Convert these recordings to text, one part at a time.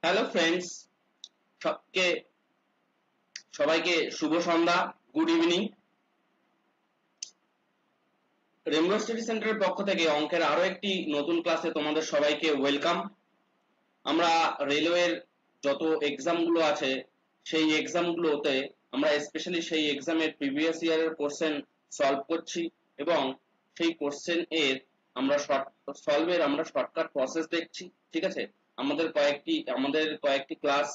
Hello friends, সবকে সবাইকে শুভ সন্ধ্যা, good evening. Rambo study সেন্টারের পক্ষ থেকে অঙ্কের আরো একটি নতুন ক্লাসে তোমাদের সবাইকে ওয়েলকাম। আমরা রেলওয়ের যত এক্সাম গুলো আছে সেই এক্সাম গুলোতে আমরা স্পেশালি সেই এক্সামের প্রিভিয়াস ইয়ারের কোশ্চেন সলভ করছি এবং সেই কোশ্চেন এর আমরা শর্টকাট প্রসেস দেখছি। ঠিক আছে, আমাদের কয়েকটি ক্লাস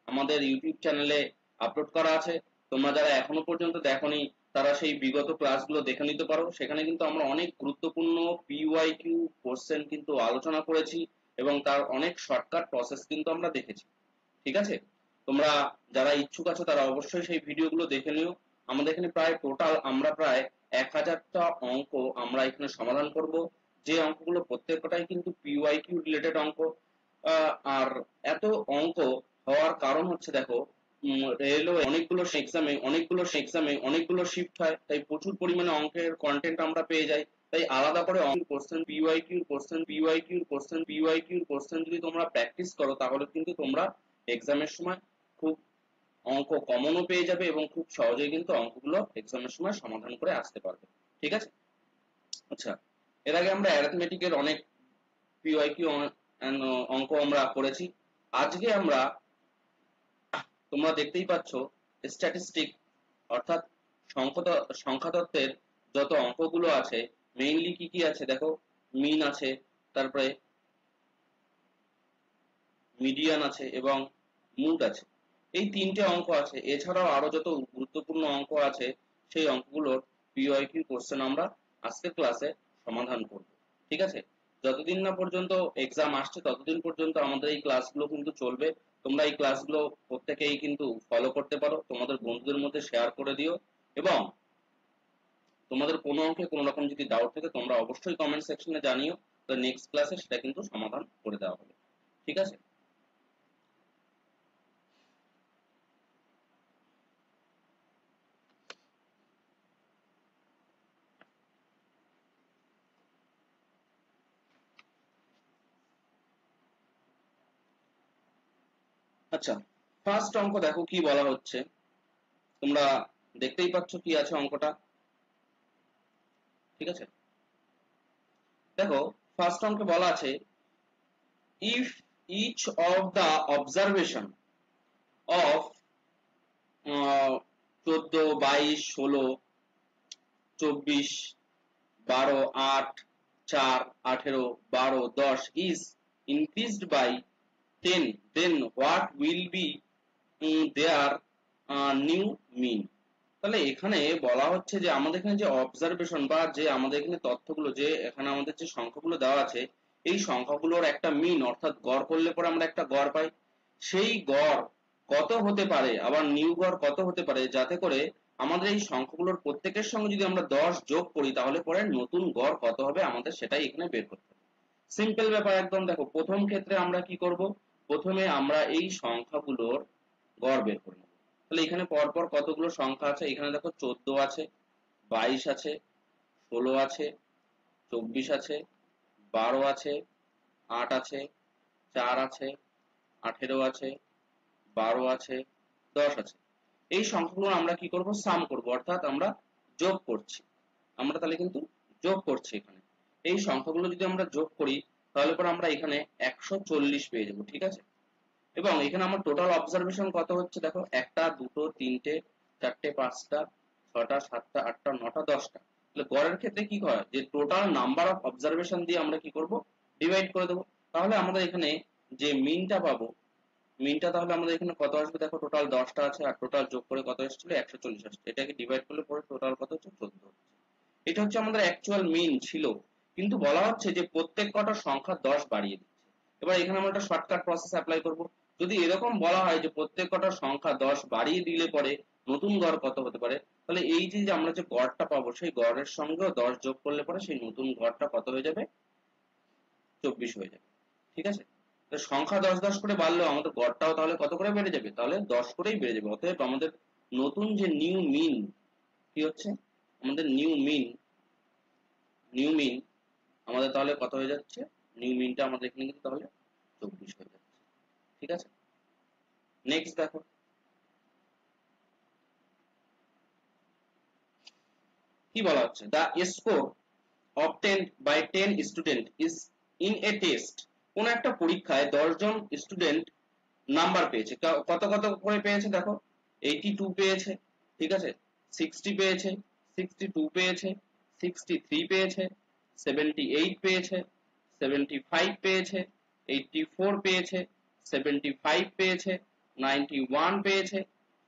আমাদের ইউটিউব চ্যানেলে আপলোড করা আছে। তোমরা যারা এখনো পর্যন্ত দেখোনি তারা সেই বিগত ক্লাসগুলো দেখে নিতে পারো। সেখানে কিন্তু আমরা অনেক গুরুত্বপূর্ণ পিওয়াইকিউ কোশ্চেন কিন্তু আলোচনা করেছি এবং তার অনেক শর্টকাট প্রসেস কিন্তু আমরা দেখেছি। ঠিক আছে, তোমরা যারা ইচ্ছুক আছো তারা অবশ্যই সেই ভিডিওগুলো দেখে নিও। আমাদের এখানে প্রায় 1000টা অঙ্ক আমরা এখানে সমাধান করব, যে অঙ্কগুলো প্রত্যেকটাই কিন্তু পিওয়াইকিউ রিলেটেড অঙ্ক। আর এত অঙ্ক হওয়ার কারণ হচ্ছে, দেখো, রেলওয়ে অনেকগুলো শিফট হয়, তাই প্রচুর পরিমাণে অঙ্কের কন্টেন্ট আমরা পেয়ে যাই। তাই আলাদা করে পিওয়াইকিউর কোশ্চেন যদি তোমরা প্র্যাকটিস করো তাহলে কিন্তু তোমরা এক্সামের সময় খুব অঙ্ক কমনও পেয়ে যাবে এবং খুব সহজেই কিন্তু অঙ্কগুলো এক্সামের সময় সমাধান করে আসতে পারবে। ঠিক আছে, আচ্ছা, এর আগে আমরা অ্যারিথমেটিকের অনেক পিওয়াইকিউ অঙ্ক আমরা করেছি। আজকে আমরা, তোমরা দেখতেই পাচ্ছ, স্ট্যাটিস্টিক অর্থাৎ সংখ্যাতত্ত্বের যত অঙ্কগুলো আছে, মেইনলি কি কি আছে দেখো, মিন আছে, তারপরে মিডিয়ান আছে এবং মুড আছে। এই তিনটে অঙ্ক আছে। এছাড়াও আরো যত গুরুত্বপূর্ণ অঙ্ক আছে সেই অঙ্কগুলোর পিওয়াইকিউ কোশ্চেন আমরা আজকের ক্লাসে সমাধান করব। ঠিক আছে, যতদিন না পর্যন্ত এক্সাম আসছে ততদিন পর্যন্ত আমাদের এই ক্লাসগুলো কিন্তু চলবে। তোমরা এই ক্লাসগুলো প্রত্যেকেই কিন্তু ফলো করতে পারো, তোমাদের বন্ধুদের মধ্যে শেয়ার করে দিও এবং তোমাদের কোনো অঙ্কে কোনো রকম যদি ডাউট থাকে তোমরা অবশ্যই কমেন্ট সেকশনে জানিও। তো নেক্সট ক্লাসে সেটা কিন্তু সমাধান করে দেওয়া হবে। ঠিক আছে, আচ্ছা, ফার্স্ট অঙ্ক দেখো কি বলা হচ্ছে, তোমরা দেখতেই পাচ্ছ কি আছে অঙ্কটা। ঠিক আছে, দেখো ফার্স্ট অঙ্কে বলা আছে, if each of the observation of 14, 22, 16, 24, 12, 8, 4, 18, 12, 10 is increased by 10, then what will be their new mean? তাহলে এখানে বলা হচ্ছে যে আমাদের এখানে যে অবজারভেশন বা যে আমাদের এখানে তথ্যগুলো, যে এখানে আমাদের যে সংখ্যাগুলো দেওয়া আছে, এই সংখ্যাগুলোর একটা মিন অর্থাৎ গড় করলে পরে আমরা একটা গড় পাই। সেই গড় কত হতে পারে, আবার নিউ গড় কত হতে পারে, যাতে করে আমাদের এই সংখ্যাগুলোর প্রত্যেকের সঙ্গে যদি আমরা 10 যোগ করি তাহলে পরে নতুন গড় কত হবে আমাদের সেটাই এখানে বের করতে হবে। সিম্পল ব্যাপার একদম। দেখো প্রথম ক্ষেত্রে আমরা কি করব, প্রথমে আমরা এই সংখ্যাগুলোর গড় বের করে নেব। তাহলে এখানে পরপর কতগুলো সংখ্যা আছে, এখানে দেখো 14 আছে, 22 আছে, 16 আছে, 24 আছে, 12 আছে, 8 আছে, 4 আছে, 18 আছে, 12 আছে, 10 আছে। এই সংখ্যাগুলো আমরা কি করব, সাম করব, অর্থাৎ আমরা যোগ করছি। আমরা তাহলে কিন্তু যোগ করছি এখানে। এই সংখ্যাগুলো যদি আমরা যোগ করি তাহলে পরে আমরা এখানে 140 পেয়ে যাব। ঠিক আছে, এবং এখানে আমার টোটাল অবজারভেশন কত হচ্ছে দেখো, 1টা, 2টো, 3টে, 4টে, 5টা, 6টা, 7টা, 8টা, 9টা, 10টা। তাহলে গড়ের ক্ষেত্রে কি হয়, যে টোটাল নাম্বার অফ অবজারভেশন দিয়ে আমরা কি করব, ডিভাইড করে দেবো। তাহলে আমাদের এখানে যে মিনটা পাবো, মিনটা তাহলে আমাদের এখানে কত আসবে দেখো, টোটাল 10টা আছে আর টোটাল যোগ করে কত এসেছিল, 140 আসছে। এটাকে ডিভাইড করলে পরে টোটাল কত হচ্ছে, 14 হচ্ছে। এটা হচ্ছে আমাদের অ্যাকচুয়াল মিন ছিল, কিন্তু বলা হচ্ছে যে প্রত্যেক কটা সংখ্যা 10 বাড়িয়ে দিচ্ছে। এবার এখানে আমরা একটা শর্টকাট প্রসেস অ্যাপ্লাই করব। যদি এরকম বলা হয় যে প্রত্যেক কটা সংখ্যা 10 বাড়িয়ে দিলে পরে নতুন গড় কত হতে পারে, তাহলে এই যে আমরা যে গড়টা পাবো সেই গড়ের সঙ্গে 10 যোগ করলে পরে সেই নতুন গড়টা কত হয়ে যাবে, 24 হয়ে যাবে। ঠিক আছে, তো সংখ্যা 10 10 করে বাড়লেও আমাদের গড়টাও তাহলে কত করে বেড়ে যাবে, তাহলে 10 করেই বেড়ে যাবে। অতএব আমাদের নতুন যে নিউ মিন কি হচ্ছে, আমাদের নিউ মিন আমাদের তাহলে কত হয়ে যাচ্ছে, নিউ মিনটা আমাদের এখানে কিন্তু তাহলে 24 হয়ে যাচ্ছে। ঠিক আছে, নেক্সট দেখো কি বলা হচ্ছে, the score obtained by 10 student is in a test, কোন একটা পরীক্ষায় 10 জন স্টুডেন্ট নাম্বার পেয়েছে, কত কত করে পেয়েছে দেখো, 82 পেয়েছে, ঠিক আছে, 60 পেয়েছে, 62 পেয়েছে, 63 পেয়েছে, 78 পেয়েছে, 75 পেয়েছে, 84 পেয়েছে, 75 পেয়েছে, 91 পেয়েছে,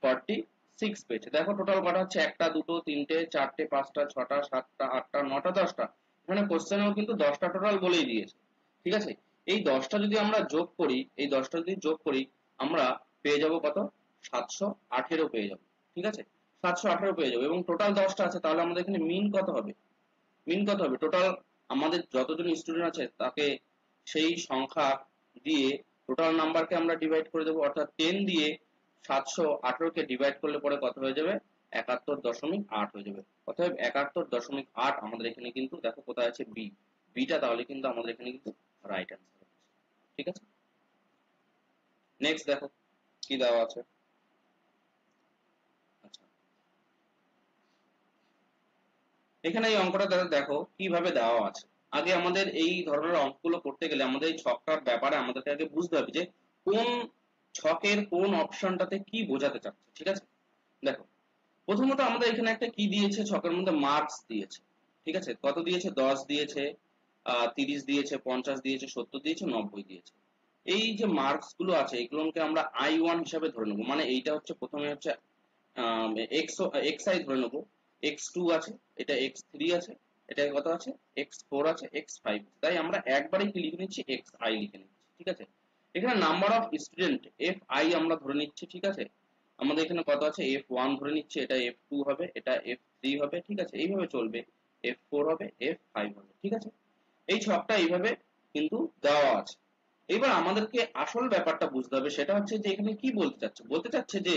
46 পেয়েছে। দেখো টোটাল কটা হচ্ছে, একটা দুটো তিনটে চারটে পাঁচটা ছটা সাতটা আটটা নটা 10টা, এখানে কোশ্চেনেও কিন্তু 10টা টোটাল বলেই দিয়েছে, ঠিক আছে। এই 10টা যদি আমরা যোগ করি, এই 10টা যদি যোগ করি আমরা পেয়ে যাব কত, 718 পেয়ে যাব, ঠিক আছে, 718 পেয়ে যাবো, এবং টোটাল 10টা আছে, তাহলে আমাদের এখানে মিন কত হবে, মিন কত হবে, টোটাল আমাদের যতজন স্টুডেন্ট আছে তাকে সেই সংখ্যা দিয়ে টোটাল নাম্বারকে আমরা ডিভাইড করে দেবো, অর্থাৎ 10 দিয়ে 718 কে ডিভাইড করলে পরে কত হয়ে যাবে, 71.8 হয়ে যাবে। অতএব 71.8 আমাদের এখানে কিন্তু দেখো কোথায় আছে, বি, বিটা তাহলে কিন্তু আমাদের এখানে কিন্তু রাইট অ্যান্সার, ঠিক আছে। নেক্সট দেখো কি দেওয়া আছে, আচ্ছা এখানে এই অঙ্কটা দেখো কিভাবে দেওয়া আছে। আগে আমাদের এই ধরনের অঙ্কগুলো করতে গেলে আমাদের এই ছকটার ব্যাপারে আমাদেরকে আগে বুঝতে হবে যে কোন ছকের কোন অপশনটাতে কি বোঝাতে চাচ্ছে, ঠিক আছে। দেখো প্রথমত আমাদের এখানে একটা কি দিয়েছে, ছকের মধ্যে মার্কস দিয়েছে, ঠিক আছে, কত দিয়েছে, 10 দিয়েছে, 30 দিয়েছে, 50 দিয়েছে, 70 দিয়েছে, 90 দিয়েছে। এই যে মার্কস গুলো আছে এগুলোকে আমরা I1 হিসাবে ধরে নেবো, মানে এইটা হচ্ছে প্রথমে হচ্ছে xi ধরে নেবো, x2 আছে, এটা x3 আছে, এটা কত আছে, x4 আছে, x5, তাই আমরা একবারে কি লিখে নিচ্ছি, xi লিখে নিচ্ছি, ঠিক আছে। এখানে নাম্বার অফ স্টুডেন্ট fi আমরা ধরে নিচ্ছি, ঠিক আছে, আমাদের এখানে কত আছে, f1 ধরে নিচ্ছি, এটা f2 হবে, এটা f3 হবে, ঠিক আছে, এইভাবে চলবে, f4 হবে, f5 হবে, ঠিক আছে। এই ছকটা এইভাবে কিন্তু দেওয়া আছে। এবার আমাদেরকে আসল ব্যাপারটা বুঝতে হবে, সেটা হচ্ছে যে এখানে কি বলতে চাচ্ছে, বলতে চাচ্ছে যে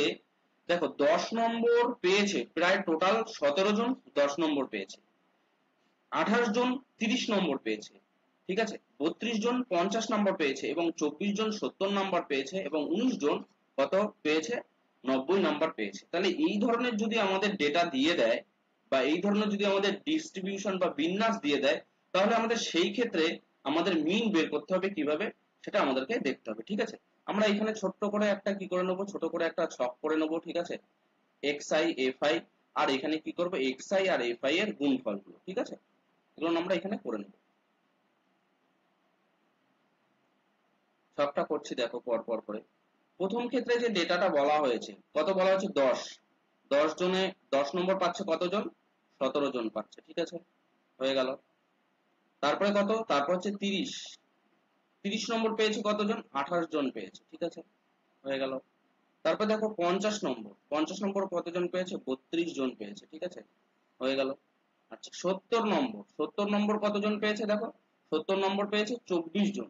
দেখো 10 নম্বর পেয়েছে প্রায় টোটাল 17 জন 10 নম্বর পেয়েছে, 28 জন 30 নম্বর পেয়েছে, ঠিক আছে, 32 জন 50 নম্বর পেয়েছে, এবং 24 জন 70 নম্বর পেয়েছে, এবং 19 জন কত পেয়েছে, 90 নম্বর পেয়েছে। তাহলে এই ধরনের যদি আমাদের ডেটা দিয়ে দেয়, বা এই ধরনের যদি আমাদের ডিস্ট্রিবিউশন বা বিন্যাস দিয়ে দেয়, তাহলে আমাদের সেই ক্ষেত্রে আমাদের মিন বের করতে হবে কিভাবে, সেটা আমাদেরকে দেখতে হবে, ঠিক আছে। আমরা এখানে ছোট্ট করে একটা কি করে নেবো, ছোট করে একটা ছক করে নেবো, ঠিক আছে, xi fi, আর এখানে কি করবো, xi আর fi এর গুণফল গুলো, ঠিক আছে, এগুলো আমরা এখানে করে নেব। সবটা করছি দেখো পর পর করে। প্রথম ক্ষেত্রে যে ডেটাটা বলা হয়েছে, কত বলা হয়েছে, 10, 10 জনে 10 নম্বর পাচ্ছে কতজন, 17 জন পাচ্ছে, ঠিক আছে, হয়ে গেল। তারপরে কত, তারপর হচ্ছে 30, 30 নম্বর পেয়েছে কতজন, 28 জন পেয়েছে, ঠিক আছে, হয়ে গেল। তারপর দেখো 50 নম্বর, 50 নম্বর কতজন পেয়েছে, 32 জন পেয়েছে, ঠিক আছে, হয়ে গেল। আচ্ছা 70 নম্বর, 70 নম্বর কতজন পেয়েছে দেখো, 70 নম্বর পেয়েছে 24 জন,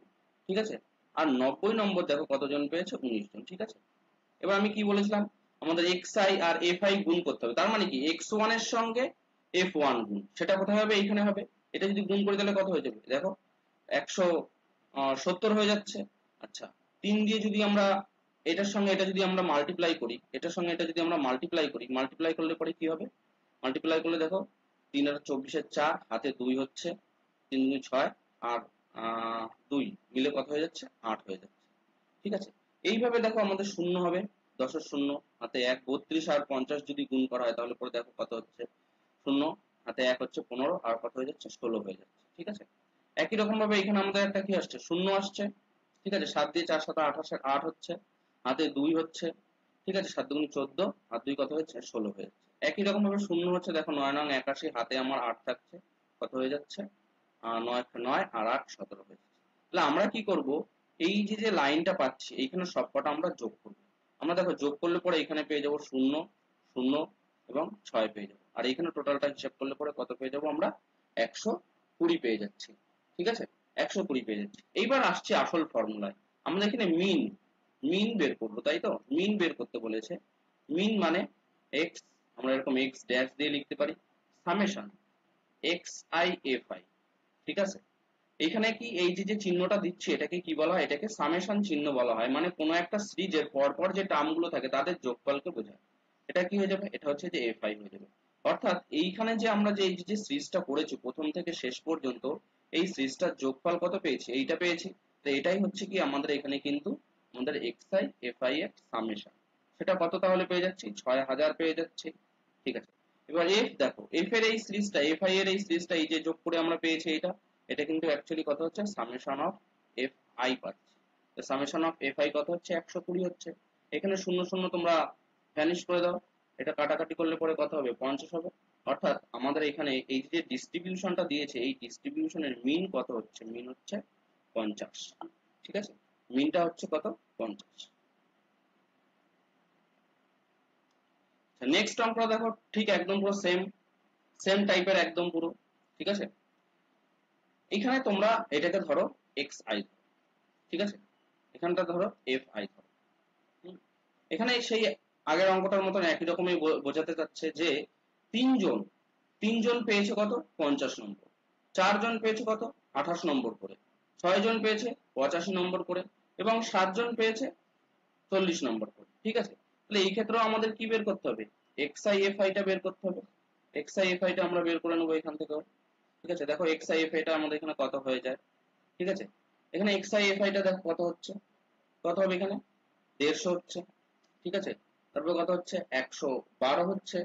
ঠিক আছে, আর 90 নম্বর দেখো কতজন পেয়েছে, 19 জন, ঠিক আছে। এবার আমি কি বলেছিলাম, আমাদের xi আর fi গুণ করতে হবে, তার মানে কি x1 এর সঙ্গে f1 গুণ, সেটা কোথায় হবে, এইখানে হবে। এটা যদি গুণ করি তাহলে কত হয়ে যাবে দেখো, 170 হয়ে যাচ্ছে। আচ্ছা 3 দিয়ে যদি আমরা এটার সঙ্গে এটা যদি আমরা মাল্টিপ্লাই করি, এটার সঙ্গে এটা যদি আমরা মাল্টিপ্লাই করি, মাল্টিপ্লাই করলে পরে কি হবে, মাল্টিপ্লাই করলে দেখো 3 আর 24 4, হাতে 2 হচ্ছে, 3 2 6, আর 2 মিলে কত হয়ে যাচ্ছে, 8 হয়ে যাচ্ছে, ঠিক আছে। এইভাবে দেখো আমাদের শূন্য হবে, 10 এর শূন্য, হাতে 1, 32 আর 50 যদি গুণ করা হয় তাহলে পরে দেখো কত হচ্ছে, শূন্য, হাতে 1 হচ্ছে 15, আর কত হয়ে যাচ্ছে, 16 হয়ে যাচ্ছে, ঠিক আছে। একই রকম ভাবে এখানে আমাদের একটা কি আসছে, শূন্য আসছে, ঠিক আছে, 7 দিয়ে 4 7 28 8 হচ্ছে, হাতে 2 হচ্ছে, ঠিক আছে, 7 দুগুণ 14, আর 2 কত হচ্ছে, 16 হয়ে যাচ্ছে। একই রকম ভাবে শূন্য হচ্ছে, দেখো 9 নং 81, হাতে আমার 8 থাকছে, কত হয়ে যাচ্ছে, 9 9 আর 8 17 হয়ে যাচ্ছে। তাহলে আমরা কি করব, এই যে যে লাইনটা পাচ্ছি এইখানে সবকটা আমরা যোগ করব। আমরা দেখো যোগ করলে পরে এখানে পেয়ে যাব 0 0 এবং 6 পেয়ে যাব, আর এখানে টোটালটা হিসাব করলে পরে কত পেয়ে যাব আমরা, 120 পেয়ে যাচ্ছি, ঠিক আছে, 120 পেয়ে যাচ্ছি। এইবার আসছে আসল ফর্মুলায়, আমরা এখানে মিন, মিন বের করবো, তাই তো, মিন বের করতে বলেছে। মিন মানে x, আমরা এরকম x ড্যাশ দিয়ে লিখতে পারি, সামেশন xi fi, ঠিক আছে, এখানে কি এই যে চিহ্নটা দিচ্ছি এটাকে কি বলা হয়, এটাকে সামেশন চিহ্ন বলা হয়, মানে কোনো একটা সিরিজের পরপর যে টার্মগুলো থাকে তাদের যোগফলকে বোঝায়। এটা কি হয়ে যাবে, এটা হচ্ছে যে এফ আই হয়ে যাবে। অর্থাৎ এইখানে যে আমরা যে এই যে সিরিজটা করেছি প্রথম থেকে শেষ পর্যন্ত, এই সিরিজটার যোগফল কত পেয়েছি, এইটা পেয়েছি। তো এটাই হচ্ছে কি আমাদের এখানে কিন্তু আমাদের এক্স আই এফ আই এর সামেশন। সেটা কত তাহলে পেয়ে যাচ্ছি, 6000 পেয়ে যাচ্ছি। ঠিক আছে, এবার এফ দেখো, এফ এর এই সিরিজটা, এফ আই এর এই সিরিজটা এই যে যোগ করে আমরা পেয়েছি এটা, এটা কিন্তু অ্যাকচুয়ালি কত হচ্ছে, সামেশন অফ এফ আই পাচ্ছি। তো সামেশন অফ এফ আই কত হচ্ছে, 120 হচ্ছে। এখানে শূন্য শূন্য তোমরা ভ্যানিশ করে দাও, এটা কাটাকাটি করলে পরে কত হবে, 50 হবে। অর্থাৎ আমাদের এখানে এই যে ডিস্ট্রিবিউশনটা দিয়েছে, এই ডিস্ট্রিবিউশনের মিন কত হচ্ছে, মিন হচ্ছে 50। ঠিক আছে, মিনটা হচ্ছে কত, 50। নেক্সট অঙ্কটা দেখো, ঠিক একদম পুরো সেম সেম টাইপের একদম পুরো। ঠিক আছে, এখানে তোমরা এটাকে ধরো এক্স আই, ঠিক আছে, এখানটা ধরো এফ আই ধরো। এখানে সেই আগের অঙ্কটার মতন একই রকমই বোঝাতে চাচ্ছে যে তিনজন তিনজন পেয়েছে কত, 50 নম্বর, চারজন পেয়েছে কত, 28 নম্বর করে, 6 জন পেয়েছে 85 নম্বর করে, এবং 7 জন পেয়েছে 40 নম্বর করে। ঠিক আছে, তাহলে এই ক্ষেত্রেও আমাদের কি বের করতে হবে, এক্স আই এফ আই টা বের করতে হবে। এক্স আই এফ আই টা আমরা বের করে নেবো এখান থেকে। ঠিক আছে, দেখো এক্স আই এফ আই টা আমাদের এখানে কত হয়ে যায়। ঠিক আছে, এখানে এক্স আই এফ আই টা দেখো কত হচ্ছে, কত হবে এখানে 150 হচ্ছে। ঠিক আছে, তারপর কত হচ্ছে, 112 হচ্ছে,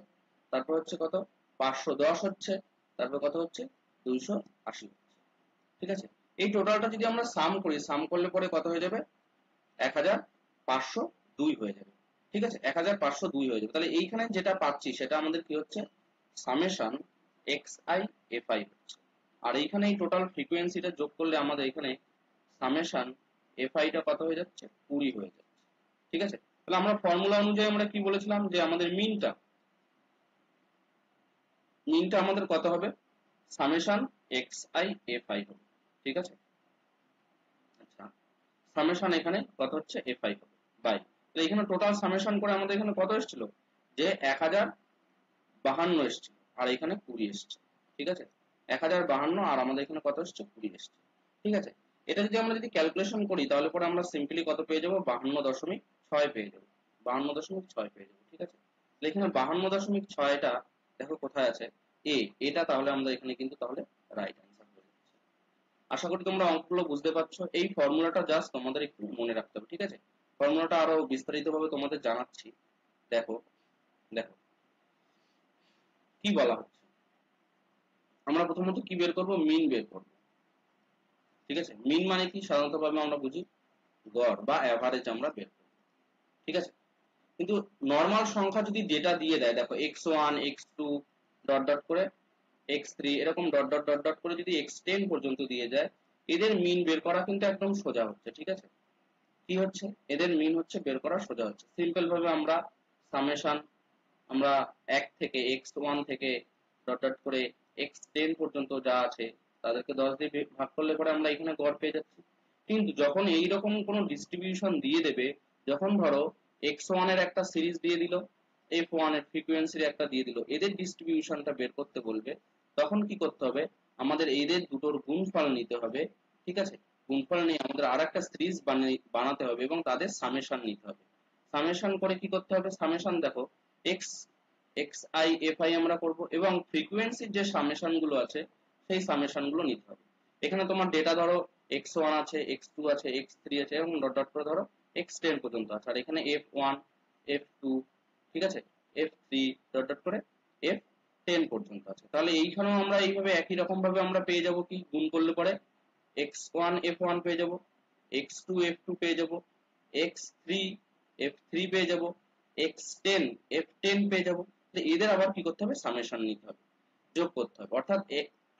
তারপর হচ্ছে কত, 510 হচ্ছে, তারপর কত হচ্ছে, 280 হচ্ছে। ঠিক আছে, এই টোটালটা যদি আমরা সাম করি, সাম করলে পরে কত হয়ে যাবে, 1502 হয়ে যাবে। ঠিক আছে, 1502 হয়ে যাবে। তাহলে এইখানে যেটা পাচ্ছি সেটা আমাদের কি হচ্ছে, summation x I F I হচ্ছে। আর এইখানে এই টোটাল ফ্রিকোয়েন্সিটা যোগ করলে আমাদের এখানে সামেশন এফ আই টা কত হয়ে যাচ্ছে, 20 হয়ে যাচ্ছে। ঠিক আছে, তাহলে আমরা ফর্মুলা অনুযায়ী আমরা কি বলেছিলাম, যে আমাদের মিনটা আমাদের কত হবে, summation x I F I হবে। ঠিক আছে, আচ্ছা, সামেশন এখানে কত হচ্ছে, এফ আই হবে বাই, তাহলে এখানে টোটাল সামেশন করে আমাদের এখানে কত এসেছিল, যে 1052 এসেছিল, আর এখানে 20 এসছে। ঠিক আছে, 1052 আর আমাদের এখানে কত এসছে, 20 এসছে। ঠিক আছে, এটা যদি আমরা যদি ক্যালকুলেশন করি তাহলে পরে আমরা সিম্পলি কত পেয়ে যাবো, 52.6 পেয়ে যাবো, 52.6 পেয়ে যাবো। ঠিক আছে, তাহলে এখানে 52.6টা দেখো কোথায় আছে, এটা তাহলে আমরা এখানে কিন্তু তাহলে রাইট অ্যান্সার হয়ে যাচ্ছে। আশা করি তোমরা অঙ্কগুলো বুঝতে পারছো। এই ফর্মুলাটা জাস্ট তোমাদের একটু মনে রাখতে হবে। ঠিক আছে, ফর্মুলাটা আরো বিস্তারিত ভাবে তোমাদের জানাচ্ছি। দেখো, দেখো কি বলা হচ্ছে, আমরা প্রথমত কি বের করব, মিন বের করব। ঠিক আছে, মিন মানে কি, সাধারণত ভাবে আমরা বুঝি গড় বা অ্যাভারেজ আমরা বের করব। ঠিক আছে, কিন্তু নরমাল সংখ্যা যদি ডেটা দিয়ে দেয়, দেখো x1 x2 ডট ডট করে x3 এরকম ডট ডট ডট ডট করে যদি x10 পর্যন্ত দিয়ে যায়, এদের মিন বের করা কিন্তু একদম সোজা হচ্ছে। ঠিক আছে, কি হচ্ছে, এদের মিন হচ্ছে বের করা সোজা হচ্ছে। সিম্পল ভাবে আমরা সামেশন, আমরা 1 থেকে x1 থেকে ডট ডট করে x10 পর্যন্ত যা আছে তাদেরকে 10 দিয়ে ভাগ করলে পরে আমরা এখানে গড় পেয়ে যাচ্ছি। কিন্তু যখন এইরকম কোনো ডিস্ট্রিবিউশন দিয়ে দেবে, যখন ধরো x1 এর একটা সিরিজ দিয়ে দিল, f1 এর ফ্রিকোয়েন্সির একটা দিয়ে দিল, এদের ডিস্ট্রিবিউশনটা বের করতে বলবে, তখন কি করতে হবে, আমাদের এদের দুটোর গুণফল নিতে হবে। ঠিক আছে, গুণফল নিয়ে আমাদের আরেকটা সিরিজ বানাতে হবে এবং তাদের সামেশন নিতে হবে। সামেশন করে কি করতে হবে, সামেশন দেখো x x I F I আমরা করব, এবং ফ্রিকোয়েন্সির যে সামেশন গুলো আছে সেই সামেশন গুলো নিতে হবে। এখানে তোমার ডেটা ধরো x1 আছে, x2 আছে, x3 আছে, এবং ডট ডট করে ধরো x10 পর্যন্ত আছে, আর এখানে f1 f2, ঠিক আছে, f3 ডট ডট করে f10 পর্যন্ত আছে। তাহলে এইখানেও আমরা এইভাবে একই রকম ভাবে আমরা পেয়ে যাব, কি গুণ করলে পরে x1 f1 পেয়ে যাব, x2 f2 পেয়ে যাব, x3 f3 পেয়ে যাব, x10 f10 পেয়ে যাব। এদের আবার কি করতে হবে, সামেশন নিতে হবে, যোগ করতে হবে। অর্থাৎ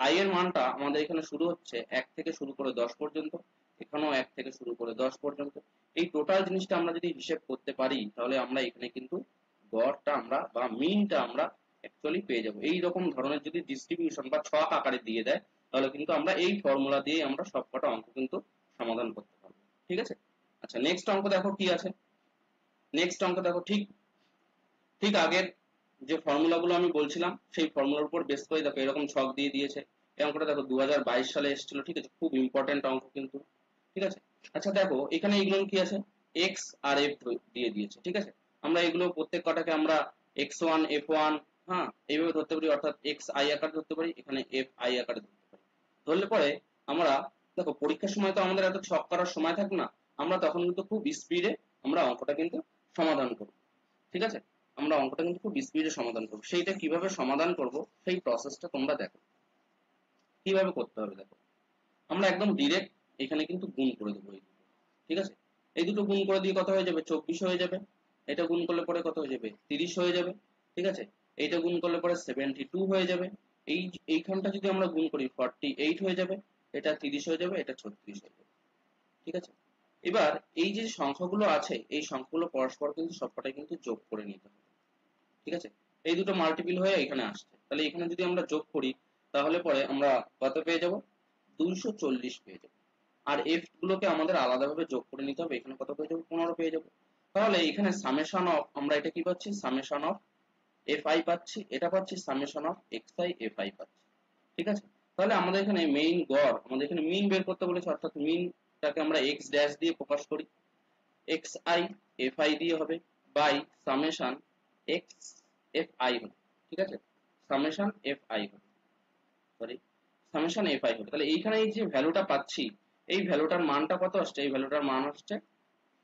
i এর মানটা আমাদের এখানে শুরু হচ্ছে 1 থেকে শুরু করে 10 পর্যন্ত, এখানেও 1 থেকে শুরু করে 10 পর্যন্ত। এই টোটাল জিনিসটা আমরা যদি হিসেব করতে পারি তাহলে আমরা এখানে কিন্তু গড়টা আমরা বা মিনটা আমরা অ্যাকচুয়ালি পেয়ে যাব। এই রকম ধরনের যদি ডিস্ট্রিবিউশন বা ছক আকারে দিয়ে দেয় তাহলে কিন্তু আমরা এই ফর্মুলা দিয়ে আমরা সবকটা অঙ্ক কিন্তু সমাধান করতে পারবো। ঠিক আছে, আচ্ছা নেক্সট অঙ্ক দেখো কি আছে। নেক্সট অঙ্ক দেখো, ঠিক ঠিক আগের যে ফর্মুলা গুলো আমি বলছিলাম সেই ফর্মুলার উপর বেস করে দেখো এরকম ছক দিয়ে দিয়েছে। এই অঙ্কটা দেখো 2022 সালে এসেছিল, ঠিক আছে, খুব ইম্পর্টেন্ট অঙ্ক কিন্তু, ঠিক আছে। আচ্ছা দেখো এখানে এগুলো কি আছে, এক্স আর এফ দিয়ে দিয়েছে, ঠিক আছে। আমরা এগুলো প্রত্যেক কটাকে আমরা x1 f1, হ্যাঁ, এইভাবে ধরতে পারি, অর্থাৎ এক্স আই আকারে ধরতে পারি, এখানে এফ আই আকারে ধরতে পারি। ধরলে পরে আমরা দেখো পরীক্ষার সময় তো আমাদের এত শখ করার সময় থাকবে না, আমরা তখন কিন্তু খুব স্পিডে আমরা অঙ্কটা কিন্তু সমাধান করব, ঠিক আছে। আমরা অঙ্কটা কিন্তু খুব স্পিডে সমাধান করব। সেইটা কিভাবে সমাধান করব সেই প্রসেসটা তোমরা দেখো কিভাবে করতে হবে। দেখো আমরা একদম ডিরেক্ট এখানে কিন্তু গুণ করে দেবো এই দুটো, ঠিক আছে। এই দুটো গুণ করে দিয়ে কত হয়ে যাবে, 24 হয়ে যাবে। এটা গুণ করলে পরে কত হয়ে যাবে, 30 হয়ে যাবে, ঠিক আছে। এইটা গুণ করলে পরে 72 হয়ে যাবে। এইখানটা যদি আমরা গুণ করি 48 হয়ে যাবে, এটা 30 হয়ে যাবে, এটা 36 হয়ে যাবে, ঠিক আছে। এবার এই যে সংখ্যাগুলো আছে এই সংখ্যাগুলো পরস্পর কিন্তু সবকটাই কিন্তু যোগ করে নিতে হবে, ঠিক আছে। এই দুটো মাল্টিপল হয়ে এখানে আসছে, তাহলে এখানে যদি আমরা যোগ করি তাহলে পরে আমরা কত পেয়ে যাব, 240 পেয়ে যাব। আর এফ গুলোকে আমাদের আলাদাভাবে যোগ করে নিতে হবে, এখানে কত পেয়ে যাবো, 15 পেয়ে যাবো। তাহলে এখানে সামেশন অফ আমরা এটা কি পাচ্ছি, সামেশন অফ এফ আই পাচ্ছি, এটা পাচ্ছি summation of x I F I পাচ্ছি, ঠিক আছে। তাহলে আমাদের এখানে মেইন গড়, আমাদের এখানে মিন বের করতে বলেছে, অর্থাৎ মিনটাকে আমরা এক্স ড্যাশ দিয়ে প্রকাশ করি, এক্স আই এফ আই দিয়ে হবে by summation X F I হবে, ঠিক আছে, সামেশন এফ আই হবে, সরি সামেশন এফ আই হবে। তাহলে এইখানে এই যে ভ্যালুটা পাচ্ছি, এই ভ্যালুটার মানটা কত আসছে, এই ভ্যালুটার মান আসছে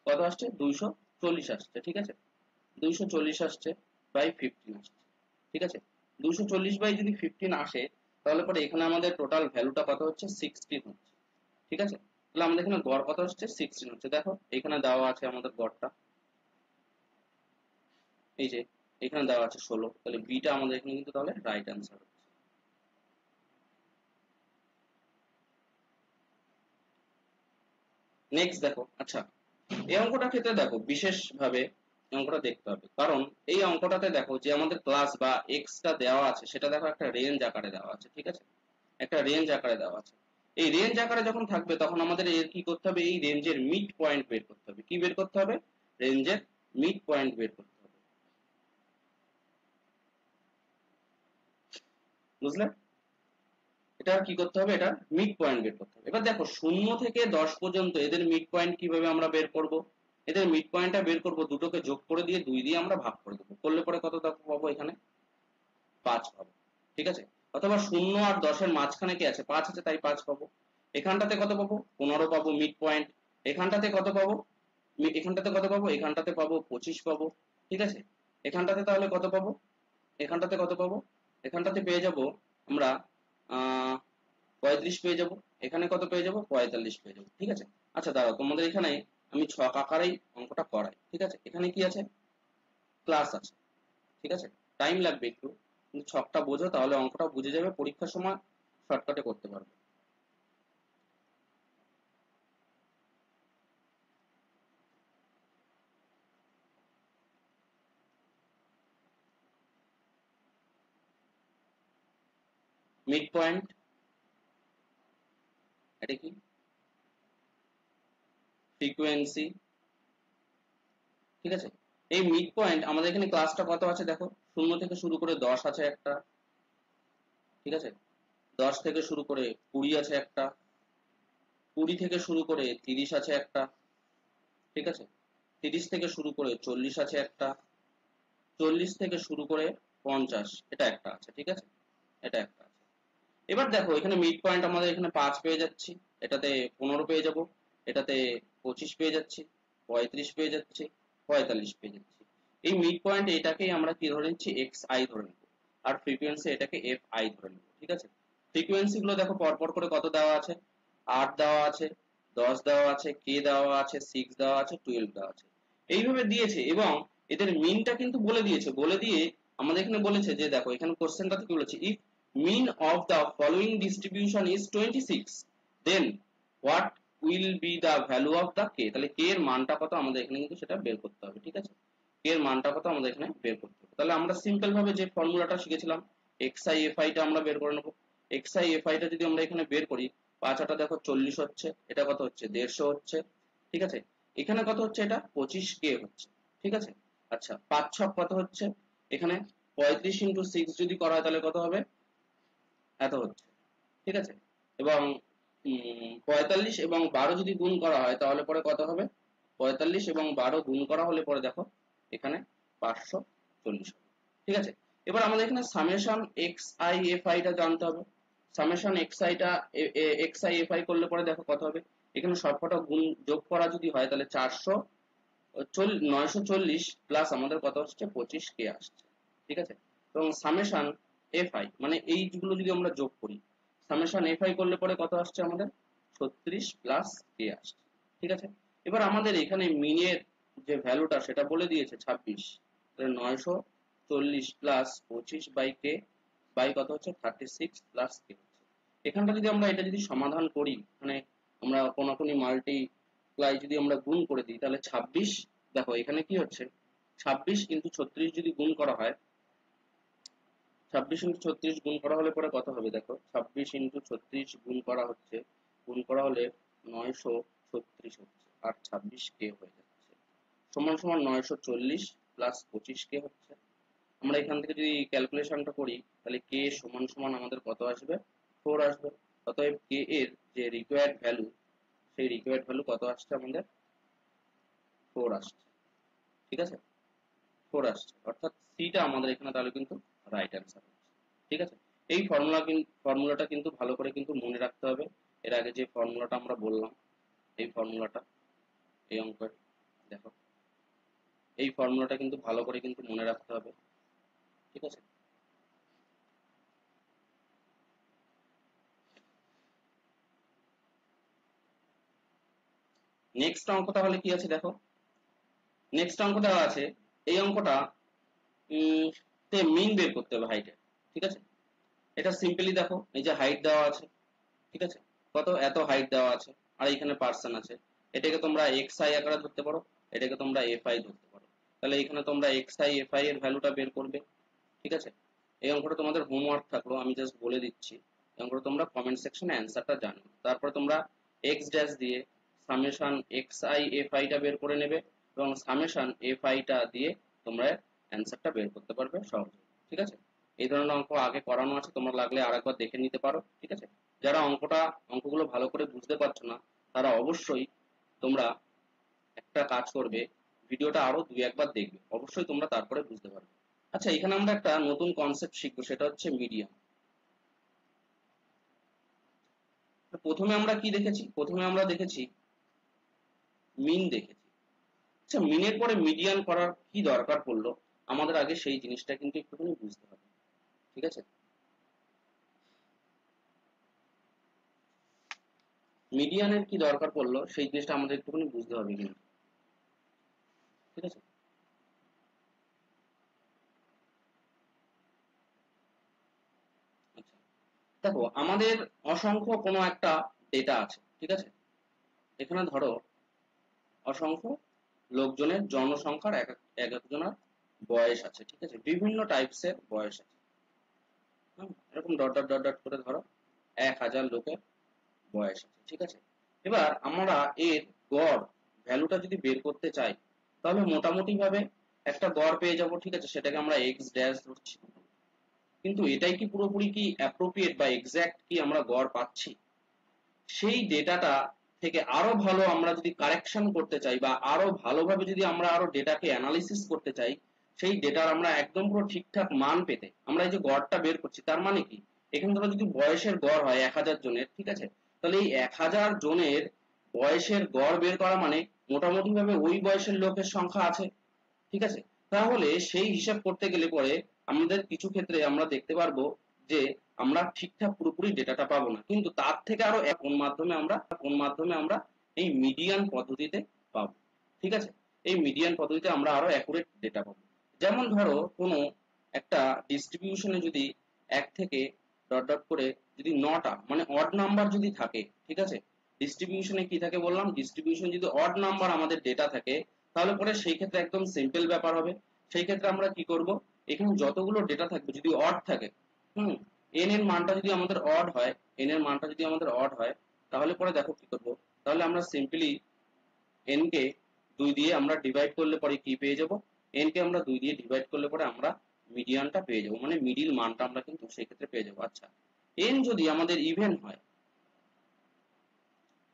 কত আসছে, 240 আসছে, ঠিক আছে। 240 আসছে বাই 15 আসছে, ঠিক আছে। 240 বাই যদি 15 আসে তাহলে পরে এখানে আমাদের টোটাল ভ্যালুটা কত হচ্ছে, 16 হচ্ছে, ঠিক আছে। তাহলে আমাদের এখানে গড় কত হচ্ছে, 16 হচ্ছে। দেখো এখানে দেওয়া আছে আমাদের গড়টা, এই যে এখানে দেওয়া আছে 16, তাহলে বিটা আমাদের এখানে কিন্তু তাহলে রাইট অ্যান্সার হচ্ছে। নেক্সট দেখো, আচ্ছা এই অঙ্কটার ক্ষেত্রে দেখো বিশেষভাবে এই অঙ্কটা দেখতে হবে, কারণ এই অঙ্কটাতে দেখো যে আমাদের প্লাস বা এক্সটা দেওয়া আছে সেটা দেখো একটা রেঞ্জ আকারে দেওয়া আছে, ঠিক আছে, একটা রেঞ্জ আকারে দেওয়া আছে। এই রেঞ্জ আকারে যখন থাকবে তখন আমাদের এর কি করতে হবে, এই রেঞ্জের মিড পয়েন্ট বের করতে হবে। কি বের করতে হবে, রেঞ্জের মিড পয়েন্ট বের করতে হবে, বুঝলে। এটা কি করতে হবে, এটা মিড পয়েন্ট বের করতে হবে। এবার দেখো 0 থেকে 10 পর্যন্ত এদের মিড পয়েন্ট কিভাবে আমরা বের করব, এদের মিড পয়েন্টটা বের করব দুটোকে যোগ করে দিয়ে 2 দিয়ে আমরা ভাগ করে দেবো, করলে পরে কত পাবো, এখানে 5 পাবো, ঠিক আছে। অথবা 0 আর 10 এর মাঝখানে কি আছে, 5 আছে, তাই 5 পাবো। এখানটাতে কত পাবো, 15 পাবো মিড পয়েন্ট। এখানটাতে কত পাবো, এখানটাতে কত পাবো, এখানটাতে পাবো 25 পাবো, ঠিক আছে। এখানটাতে তাহলে কত পাবো, এখানটাতে কত পাবো, এখানটাতে পেয়ে যাব আমরা 35 পেয়ে যাব। এখানে কত পেয়ে যাব, 45 পেয়ে যাব, ঠিক আছে। আচ্ছা দাঁড়াও, তোমাদের এখানে আমি ছক আকারেই অঙ্কটা করাই, ঠিক আছে। এখানে কি আছে, ক্লাস আছে, ঠিক আছে, টাইম লাগবে একটু, কিন্তু ছকটা বোঝো তাহলে অঙ্কটা বুঝে যাবে, পরীক্ষার সময় শর্টকাটে করতে পারবে। মিড পয়েন্ট, এটা কি, ফ্রিকোয়েন্সি, ঠিক আছে। এই মিড পয়েন্ট আমাদের এখানে ক্লাসটা কত আছে দেখো, 0 থেকে শুরু করে 10 আছে একটা, ঠিক আছে, 10 থেকে শুরু করে 20 আছে একটা, 20 থেকে শুরু করে 30 আছে একটা, ঠিক আছে, 30 থেকে শুরু করে 40 আছে একটা, 40 থেকে শুরু করে 50 এটা একটা আছে, ঠিক আছে, এটা একটা আছে। এবার দেখো এখানে মিড পয়েন্ট আমাদের এখানে 5 পেয়ে যাচ্ছি, এটাতে 15 পেয়ে যাব, এটাতে 25 পেয়ে যাচ্ছি, 35 পেয়ে যাচ্ছি, 45 পেয়ে যাচ্ছি। এই মিড পয়েন্ট এটাকেই আমরা কি ধরে নিচ্ছি, এক্স আই ধরে নেব, আর ফ্রিকোয়েন্সি এটাকে এফ আই ধরে নেব, ঠিক আছে। ফ্রিকোয়েন্সি গুলো দেখো পরপর করে কত দেওয়া আছে, 8 দেওয়া আছে, 10 দেওয়া আছে, কে দেওয়া আছে, 6 দেওয়া আছে, 12 দেওয়া আছে, এইভাবে দিয়েছে। এবং এদের মিনটা কিন্তু বলে দিয়েছে, বলে দিয়ে আমাদের এখানে বলেছে যে দেখো এখানে কোশ্চেনটাতে কি বলেছে, if mean of the following distribution is 26, then what will be the value of the k। তাহলে k এর মানটা কত আমাদের এখানে কিন্তু সেটা বের করতে হবে, ঠিক আছে, k এর মানটা কত আমাদের এখানে বের করতে হবে। তাহলে আমরা সিম্পল ভাবে যে ফর্মুলাটা শিখেছিলাম xi fi টা আমরা বের করে নেব। xi fi টা যদি আমরা এখানে বের করি, 5 আটা দেখো 40 হচ্ছে, এটা কত হচ্ছে, 150 হচ্ছে, ঠিক আছে। এখানে কত হচ্ছে, এটা 25k হচ্ছে, ঠিক আছে। আচ্ছা 5 ছক কত হচ্ছে, এখানে 35 × 6 যদি করা হয় তাহলে কত হবে, এত হচ্ছে, ঠিক আছে। এবং 45 এবং 12 যদি গুণ করা হয় তাহলে পরে কত হবে, 45 এবং 12 গুণ করা হলে পরে দেখো এখানে 540 হবে। ঠিক আছে, এবার আমাদের এখানে সামেশন xi টা জানতে হবে। সামেশন xi করলে পরে দেখো কত হবে, এখানে সবকটা গুণ যোগ করা যদি হয় তাহলে 940 প্লাস আমাদের কত হচ্ছে 25k আসছে। ঠিক আছে, এবং সামেশন fi মানে এইগুলো যদি আমরা যোগ করি, সামেশন fi করলে পরে কত আসছে আমাদের 36 প্লাস k আসছে। ঠিক আছে, এবার আমাদের এখানে মিনের যে ভ্যালুটা সেটা বলে দিয়েছে 26, তাহলে 940 প্লাস 25 বাই k বাই কত হচ্ছে 36 প্লাস k হচ্ছে। এখানটা যদি আমরা এটা যদি সমাধান করি, মানে আমরা কোনাকুনি মাল্টিপ্লাই যদি আমরা গুণ করে দিই তাহলে 26, দেখো এখানে কি হচ্ছে 26 ইন্টু 36 যদি গুণ করা হয়, 26 ইন্টু 36 গুণ করা হলে পরে কত হবে, দেখো 26 ইন্টু 36 গুণ করা হচ্ছে, গুণ করা হলে 936 হচ্ছে আর 26k হয়ে যাচ্ছে, সমান সমান 940 প্লাস 25k হচ্ছে। আমরা এখান থেকে যদি ক্যালকুলেশনটা করি তাহলে k সমান সমান আমাদের কত আসবে, 4 আসবে। অতএব k এর যে রিকোয়ার্ড ভ্যালু, সেই রিকোয়ার্ড ভ্যালু কত আসছে আমাদের, 4 আসছে। ঠিক আছে, 4 আসছে, অর্থাৎ সি টা আমাদের এখানে তাহলে কিন্তু রাইট অ্যান্সার হচ্ছে। ঠিক আছে, এই ফর্মুলাটা কিন্তু ভালো করে কিন্তু মনে রাখতে হবে। এর আগে যে ফর্মুলাটা আমরা বললাম, এই ফর্মুলাটা, এই অঙ্কের দেখো এই ফর্মুলাটা কিন্তু ভালো করে কিন্তু মনে রাখতে হবে। ঠিক আছে, নেক্সট অঙ্ক তাহলে কি আছে দেখো, নেক্সট অঙ্ক দেওয়া আছে, এই অঙ্কটা তে মিন বের করতে হবে হাইটের। ঠিক আছে, এটা সিম্পলি দেখো, এই যে হাইট দেওয়া আছে, ঠিক আছে, কত এত হাইট দেওয়া আছে আর এখানে পার্সন আছে, এটাকে তোমরা xi আকারে ধরতে পারো, এটাকে তোমরা fi ধরতে পারো। তাহলে এখানে তোমরা xi fi এর ভ্যালুটা বের করবে। ঠিক আছে, এই অঙ্কটা তোমাদের হোমওয়ার্ক থাকলো, আমি জাস্ট বলে দিচ্ছি, এই অঙ্কটা তোমরা কমেন্ট সেকশনে অ্যান্সারটা জানো, তারপরে তোমরা x ড্যাশ দিয়ে সামেশন xi fi টা বের করে নেবে এবং সামেশন fi টা দিয়ে তোমরা অ্যান্সারটা বের করতে পারবে সহজে। ঠিক আছে, এই ধরনের অঙ্ক আগে করানো আছে, তোমরা লাগলে আরেকবার দেখে নিতে পারো। ঠিক আছে, যারা অঙ্কগুলো ভালো করে বুঝতে পারছো না তারা অবশ্যই তোমরা একটা কাজ করবে, ভিডিওটা আরো 2-1 বার দেখবে, অবশ্যই তোমরা তারপরে বুঝতে পারবে। আচ্ছা, এখানে আমরা একটা নতুন কনসেপ্ট শিখবো, সেটা হচ্ছে মিডিয়ান। প্রথমে আমরা কি দেখেছি, প্রথমে আমরা দেখেছি মিন দেখেছি। আচ্ছা, মিনের পরে মিডিয়ান করার কি দরকার পড়লো, আমাদের আগে সেই জিনিসটা কিন্তু একটুখানি বুঝতে হবে। ঠিক আছে, মিডিয়ানের কি দরকার পড়লো সেই জিনিসটা আমাদের একটুখানি বুঝতে হবে কিন্তু। ঠিক আছে, আচ্ছা দেখো, আমাদের অসংখ্য কোনো একটা ডেটা আছে। ঠিক আছে, এখানে ধরো অসংখ্য লোকজনের জনসংখ্যার এক একজনের বয়স আছে। ঠিক আছে, বিভিন্ন টাইপসের বয়স আছে। এরকম ডট ডট ডট ডট করে ধরো 1000 লোকের বয়স আছে। ঠিক আছে, এবার আমরা এর গড় ভ্যালুটা যদি বের করতে চাই তাহলে মোটামুটি ভাবে একটা গড় পেয়ে যাব। ঠিক আছে, সেটাকে আমরা এক্স ড্যাশ ধরছি, কিন্তু এটাই কি পুরোপুরি কি অ্যাপ্রোপ্রিয়েট বা এক্সাক্ট কি আমরা গড় পাচ্ছি, সেই ডেটাটা থেকে আরো ভালো আমরা যদি কারেকশন করতে চাই বা আরো ভালোভাবে যদি আমরা আরো ডেটাকে অ্যানালিসিস করতে চাই, সেই ডেটার আমরা একদম পুরো ঠিকঠাক মান পেতে আমরা এই যে গড়টা বের করছি, তার মানে কি এখানে ধরো যদি বয়সের গড় হয় 1000 জনের, ঠিক আছে, তাহলে এই 1000 জনের বয়সের গড় বের করা মানে মোটামুটি ভাবে ওই বয়সের লোকের সংখ্যা আছে। ঠিক আছে, তাহলে সেই হিসাব করতে গেলে পরে আমাদের কিছু ক্ষেত্রে আমরা দেখতে পারবো যে আমরা ঠিকঠাক পুরোপুরি ডেটাটা পাবো না, কিন্তু তার থেকে আরো কোন মাধ্যমে আমরা এই মিডিয়ান পদ্ধতিতে পাবো। ঠিক আছে, এই মিডিয়ান পদ্ধতিতে আমরা আরো অ্যাকুরেট ডেটা পাবো। যেমন ধরো কোনো একটা ডিস্ট্রিবিউশনে যদি 1 থেকে ডট ডট করে যদি 9টা মানে অড নাম্বার যদি থাকে, ঠিক আছে, ডিস্ট্রিবিউশনে কি থাকে বললাম, ডিস্ট্রিবিউশন যদি অড নাম্বার আমাদের ডেটা থাকে তাহলে পরে সেই ক্ষেত্রে একদম সিম্পল ব্যাপার হবে। সেই ক্ষেত্রে আমরা কি করব, এখানে যতগুলো ডেটা থাকবে যদি অড থাকে, এন এর মানটা যদি আমাদের অড হয়, এন এর মানটা যদি আমাদের অড হয়, তাহলে পরে দেখো কি করব, তাহলে আমরা সিম্পলি এন কে 2 দিয়ে আমরা ডিভাইড করলে পরে কি পেয়ে যাব, এন কে আমরা 2 দিয়ে ডিভাইড করলে পরে আমরা মিডিয়ানটা পেয়ে যাব, মানে মিডিল মানটা আমরা কিন্তু সেই ক্ষেত্রে পেয়ে যাব। আচ্ছা, n যদি আমাদের ইভেন হয়,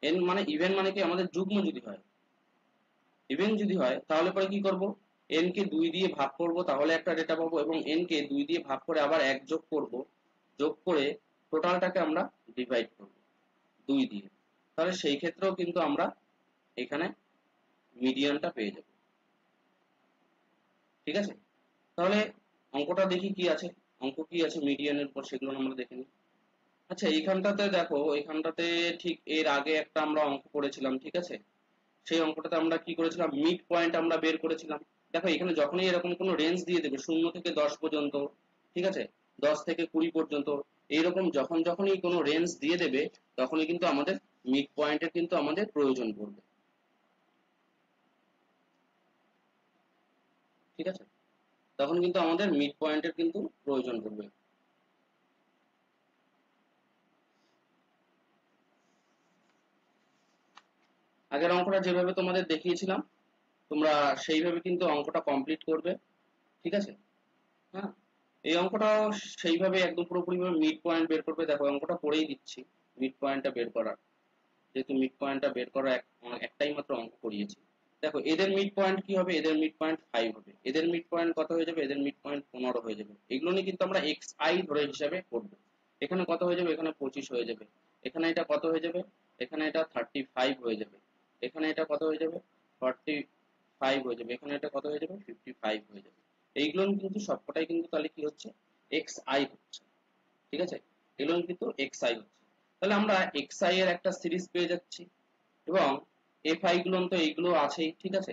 n মানে ইভেন মানে কি আমাদের যুগ্ম যদি হয়, ইভেন যদি হয় তাহলে পরে কি করব, n কে 2 দিয়ে ভাগ করব তাহলে একটা ডেটা পাবো, এবং n কে 2 দিয়ে ভাগ করে আবার 1 যোগ করব, যোগ করে টোটালটাকে আমরা ডিভাইড করব 2 দিয়ে, তাহলে সেই ক্ষেত্রেও কিন্তু আমরা এখানে মিডিয়ানটা পেয়ে যাব। ঠিক আছে, তাহলে অঙ্কটা দেখি কি আছে, অঙ্ক কি আছে মিডিয়ানের উপর সেগুলো আমরা দেখে নিই। আচ্ছা এইখানটাতে দেখো, এইখানটাতে ঠিক এর আগে একটা আমরা অঙ্ক করেছিলাম, ঠিক আছে, সেই অঙ্কটাতে আমরা কি করেছিলাম, মিড পয়েন্ট আমরা বের করেছিলাম। দেখো এখানে যখনই এরকম কোনো রেঞ্জ দিয়ে দেবে 0 থেকে 10 পর্যন্ত, ঠিক আছে, 10 থেকে 20 পর্যন্ত, এইরকম যখনই কোনো রেঞ্জ দিয়ে দেবে তখনই কিন্তু আমাদের মিড পয়েন্টের কিন্তু আমাদের প্রয়োজন পড়বে। ঠিক আছে, তখন কিন্তু আমাদের মিড পয়েন্টের কিন্তু প্রয়োজন পড়বে। আগের অঙ্কটা যেভাবে তোমাদের দেখিয়েছিলাম তোমরা সেইভাবে কিন্তু অঙ্কটা কমপ্লিট করবে। ঠিক আছে, হ্যাঁ, এই অঙ্কটাও সেইভাবে একদম পুরোপুরি ভাবে মিড পয়েন্ট বের করবে। দেখো অঙ্কটা করেই দিচ্ছি, মিড পয়েন্টটা বের করার, যেহেতু মিড পয়েন্টটা বের করা একটাই মাত্র অঙ্ক করিয়েছি। দেখো এদের মিড পয়েন্ট কি হবে, এদের মিড পয়েন্ট 5 হবে, এদের মিড পয়েন্ট কত হয়ে যাবে, এদের মিড পয়েন্ট 15 হয়ে যাবে। এগুলো নিয়ে কিন্তু আমরা xi ধরে হিসাবে করব। এখানে কত হয়ে যাবে, এখানে 25 হয়ে যাবে, এখানে এটা কত হয়ে যাবে, এখানে এটা 35 হয়ে যাবে, এখানে এটা কত হয়ে যাবে, 45 হয়ে যাবে, এখানে এটা কত হয়ে যাবে, 55 হয়ে যাবে। এইগুলো কিন্তু সবকটাই কিন্তু তাহলে কি হচ্ছে, xi হচ্ছে। ঠিক আছে, এগুলো কিন্তু xi হচ্ছে। তাহলে আমরা xi এর একটা সিরিজ পেয়ে যাচ্ছি, এবং fi গুলো তো এইগুলো আছেই। ঠিক আছে,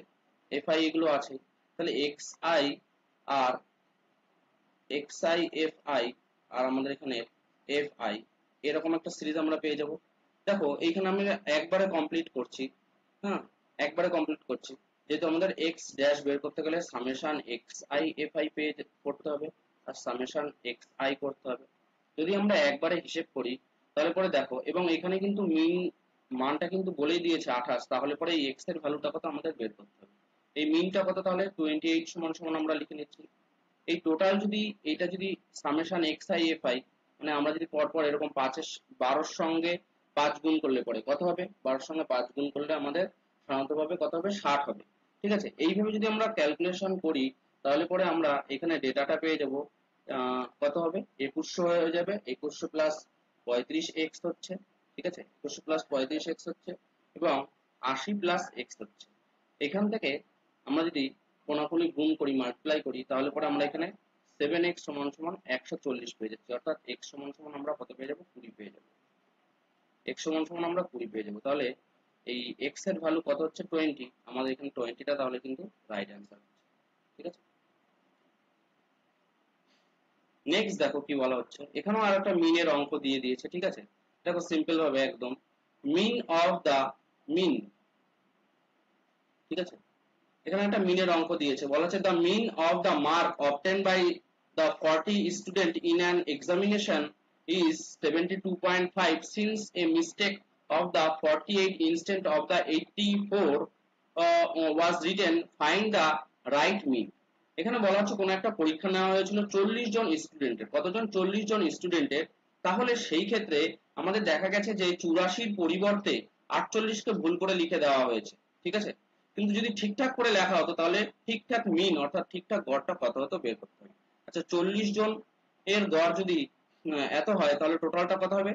fi এগুলো আছে, তাহলে xi আর xi fi আর আমাদের এখানে fi, এরকম একটা সিরিজ আমরা পেয়ে যাব। দেখো এইখানে আমি একবারে কমপ্লিট করছি, হ্যাঁ, একবারে কমপ্লিট করছি, যেহেতু আমাদের x ড্যাশ বের করতে গেলে সামেশন xi fi পেয়ে করতে হবে আর সামেশন xi করতে হবে। যদি আমরা একবারে হিসেব করি তাহলে পরে দেখো, এবং এখানে কিন্তু মিন মানটা কিন্তু বলেই দিয়েছে 28, তাহলে পরে এই x এর ভ্যালুটা কত আমাদের বের করতে হবে। এই মিনটা কত, তাহলে 28 সমান সমান আমরা লিখে নিচ্ছি। এই টোটাল যদি এটা যদি সামেশন xi fi, মানে আমরা যদি পরপর এরকম 12 সঙ্গে 5 গুণ করলে পরে কত হবে, 12 সঙ্গে 5 গুণ করলে আমাদের সাধারণতভাবে কত হবে, 60 হবে। ঠিক আছে, এইভাবে যদি আমরা ক্যালকুলেশন করি তাহলে পরে আমরা এখানে ডেটাটা পেয়ে যাব, কত হবে, 2100 হয়ে যাবে, 2100 প্লাস 35x হচ্ছে। ঠিক আছে, 2100 প্লাস 35x হচ্ছে, এবং 80 প্লাস x হচ্ছে। এখান থেকে আমরা যদি কোনাকুনি গুণ করি, মাল্টিপ্লাই করি, তাহলে পরে আমরা এখানে 7x সমান সমান 140 পেয়ে যাচ্ছি, অর্থাৎ x সমান সমান আমরা কত পেয়ে যাবো, 20 পেয়ে যাবো। x সমান সমান আমরা 20 পেয়ে যাবো। তাহলে এই x এর ভ্যালু কত হচ্ছে, 20, আমাদের এখানে 20টা তাহলে কিন্তু রাইট অ্যান্সার হচ্ছে। ঠিক আছে, নেক্সট দেখো কি বলা হচ্ছে, এখানেও আর একটা মিনের অঙ্ক দিয়ে দিয়েছে। ঠিক আছে, দেখো সিম্পল ভাবে একদম, মিন অফ দা মিন। ঠিক আছে, এখানে একটা মিনের অঙ্ক দিয়েছে, বলা হচ্ছে the mean of the mark obtained by the 40 student in an examination is 72.5, since a mistake of the 48 instead of the 84 was written, find the right mean। এখানে বলা হচ্ছে কোন একটা পরীক্ষা নেওয়া হয়েছিল 40 জন স্টুডেন্টের, কতজন, 40 জন স্টুডেন্টের, তাহলে সেই ক্ষেত্রে আমাদের দেখা গেছে যে 84 পরিবর্তে 48 কে ভুল করে লিখে দেওয়া হয়েছে। ঠিক আছে, কিন্তু যদি ঠিকঠাক করে লেখা হতো তাহলে ঠিকঠাক মিন অর্থাৎ ঠিকঠাক গড়টা কত হতো বের করতে হবে। আচ্ছা 40 জন এর গড় যদি এত হয় তাহলে টোটালটা কত হবে,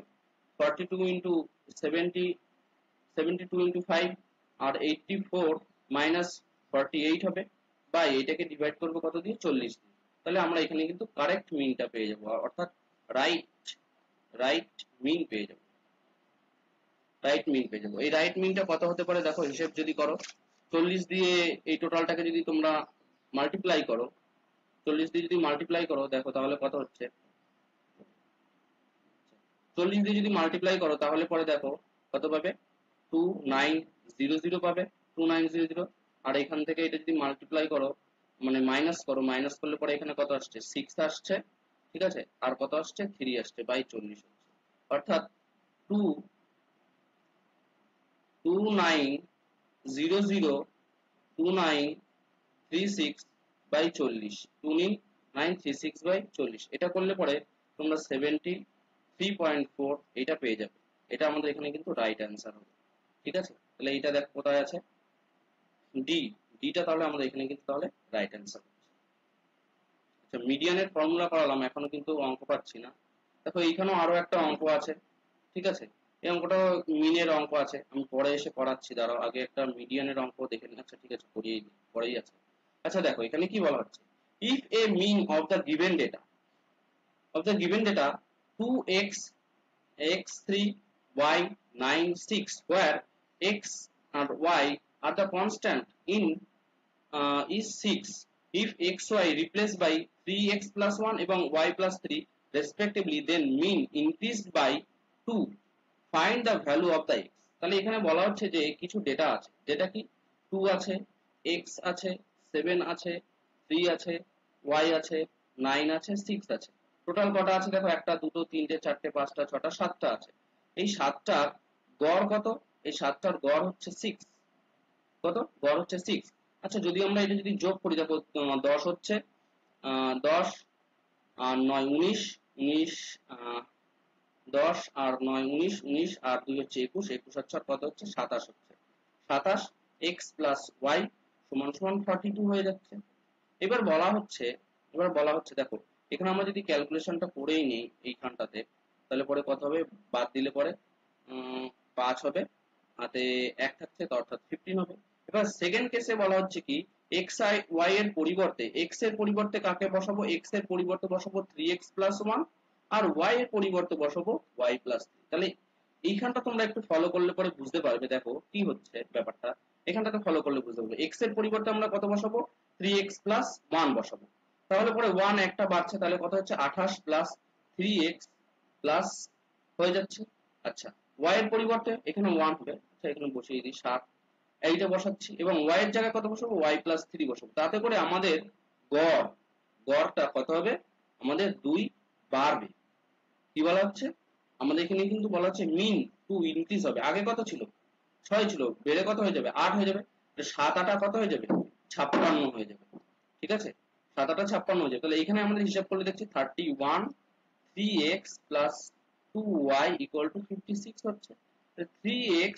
42 ইন্টু 70, 72 ইন্টু 5 আর 84 মাইনাস 48 হবে, বা এটাকে ডিভাইড করবো কত দিয়ে, 40 দিয়ে। তাহলে আমরা এখানে কিন্তু কারেক্ট মিনটা পেয়ে যাবো, অর্থাৎ রাইট রাইট মিন পেয়ে যাবো, রাইট মিন পেয়ে যাবো। এই রাইট মিনটা কত হতে পারে, দেখো হিসেব যদি করো, 40 দিয়ে এই টোটালটাকে যদি তোমরা মাল্টিপ্লাই করো, 40 দিয়ে যদি মাল্টিপ্লাই করো দেখো তাহলে কত হচ্ছে, 40 দিয়ে যদি মাল্টিপ্লাই করো তাহলে পরে দেখো কত পাবে, 2900 পাবে, 2900। আর এখান থেকে এটা যদি মাল্টিপ্লাই করো মানে মাইনাস করো, মাইনাস করলে পরে এখানে কত আসছে, 6 আসছে। ঠিক আছে, আর কত আসছে, 3 আসছে, বাই 40 হচ্ছে, অর্থাৎ 2936 বাই 40, 2936 বাই 40, এটা করলে পরে তোমরা 3.4 এটা পেয়ে যাবে। এটা আমাদের এখানে কিন্তু রাইট অ্যান্সার হবে। ঠিক আছে, তাহলে এইটা দেখ কোথায় আছে, ডি, ডিটা তাহলে আমাদের এখানে কিন্তু তাহলে রাইট অ্যান্সার। আচ্ছা, মিডিয়ানের ফর্মুলা করালাম, এখনো কিন্তু অঙ্ক পাচ্ছি না। দেখো এইখানেও আরো একটা অঙ্ক আছে। ঠিক আছে, এই অঙ্কটা মিনের অঙ্ক আছে, আমি পরে এসে করাচ্ছি, দাঁড়াও আগে একটা মিডিয়ানের অঙ্ক দেখে নিই। আচ্ছা ঠিক আছে, করিয়ে দিই, পরেই আছে। আচ্ছা দেখো এখানে কি বলা হচ্ছে, if a mean of the given data 2x x3 y 9 6 where x and y are the constant in is 6 if xy replaced by 3x plus 1 এবং y plus 3 respectively then mean increased by 2 find the value of the x। তাহলে এখানে বলা হচ্ছে যে কিছু data আছে, data কি 2 আছে, x আছে, 7 আছে, 3 আছে, y আছে, 9 আছে, 6 আছে। টোটাল কটা আছে দেখো, একটা দুটো তিনটে চারটে পাঁচটা ছটা সাতটা আছে। এই সাতটার গড় কত, এই সাতটার গড় হচ্ছে 6। কত গড় হচ্ছে 6। আচ্ছা যদি আমরা এটা যদি যোগ করি দেখো 10 হচ্ছে 10 আর 9 19, 19 10 আর 9 19, 19 আর 2 হচ্ছে 21, 21 হচ্ছে আর কত হচ্ছে 27 হচ্ছে। 27 x প্লাস y সমান সমান 42 হয়ে যাচ্ছে। এবার বলা হচ্ছে, দেখো এখানে আমরা যদি ক্যালকুলেশনটা করেই নেই এইখানটাতে, তাহলে পরে কত হবে, বাদ দিলে পরে 5 হবে, হাতে 1 থাকছে তো অর্থাৎ 15 হবে। এবার সেকেন্ড কেসে বলা হচ্ছে কি x y এর পরিবর্তে, x এর পরিবর্তে কাকে বসাবো, x এর পরিবর্তে বসাবো 3x plus 1 আর y এর পরিবর্তে বসাবো y plus 3। তাহলে এইখানটা তোমরা একটু ফলো করলে পরে বুঝতে পারবে, দেখো কি হচ্ছে ব্যাপারটা, এখানটাতে ফলো করলে বুঝতে পারবে। x এর পরিবর্তে আমরা কত বসাবো, 3x plus 1 বসাবো, তাহলে পরে 1 একটা বাড়ছে, তাহলে কত হচ্ছে 28 plus 3x plus হয়ে যাচ্ছে। আচ্ছা y এর পরিবর্তে এখানে 1 হবে, আচ্ছা এখানে বসিয়ে দিই 7, এইটা বসাচ্ছি এবং y এর জায়গায় কত বসাবো, y plus 3 বসাবো, তাতে করে আমাদের গড়, গড়টা কত হবে, আমাদের 2 বাড়বে। কি বলা হচ্ছে, আমাদের এখানে কিন্তু বলা হচ্ছে মিন 2 ইনক্রিজ হবে, আগে কত ছিল 6 ছিল, বেড়ে কত হয়ে যাবে 8 হয়ে যাবে, 7 8 কত হয়ে যাবে 56 হয়ে যাবে। ঠিক আছে, 7 8 56 হয়ে যাবে। তাহলে এখানে আমাদের হিসাব করলে দেখছি 31 3x plus 2y equal to 56 হচ্ছে। 3x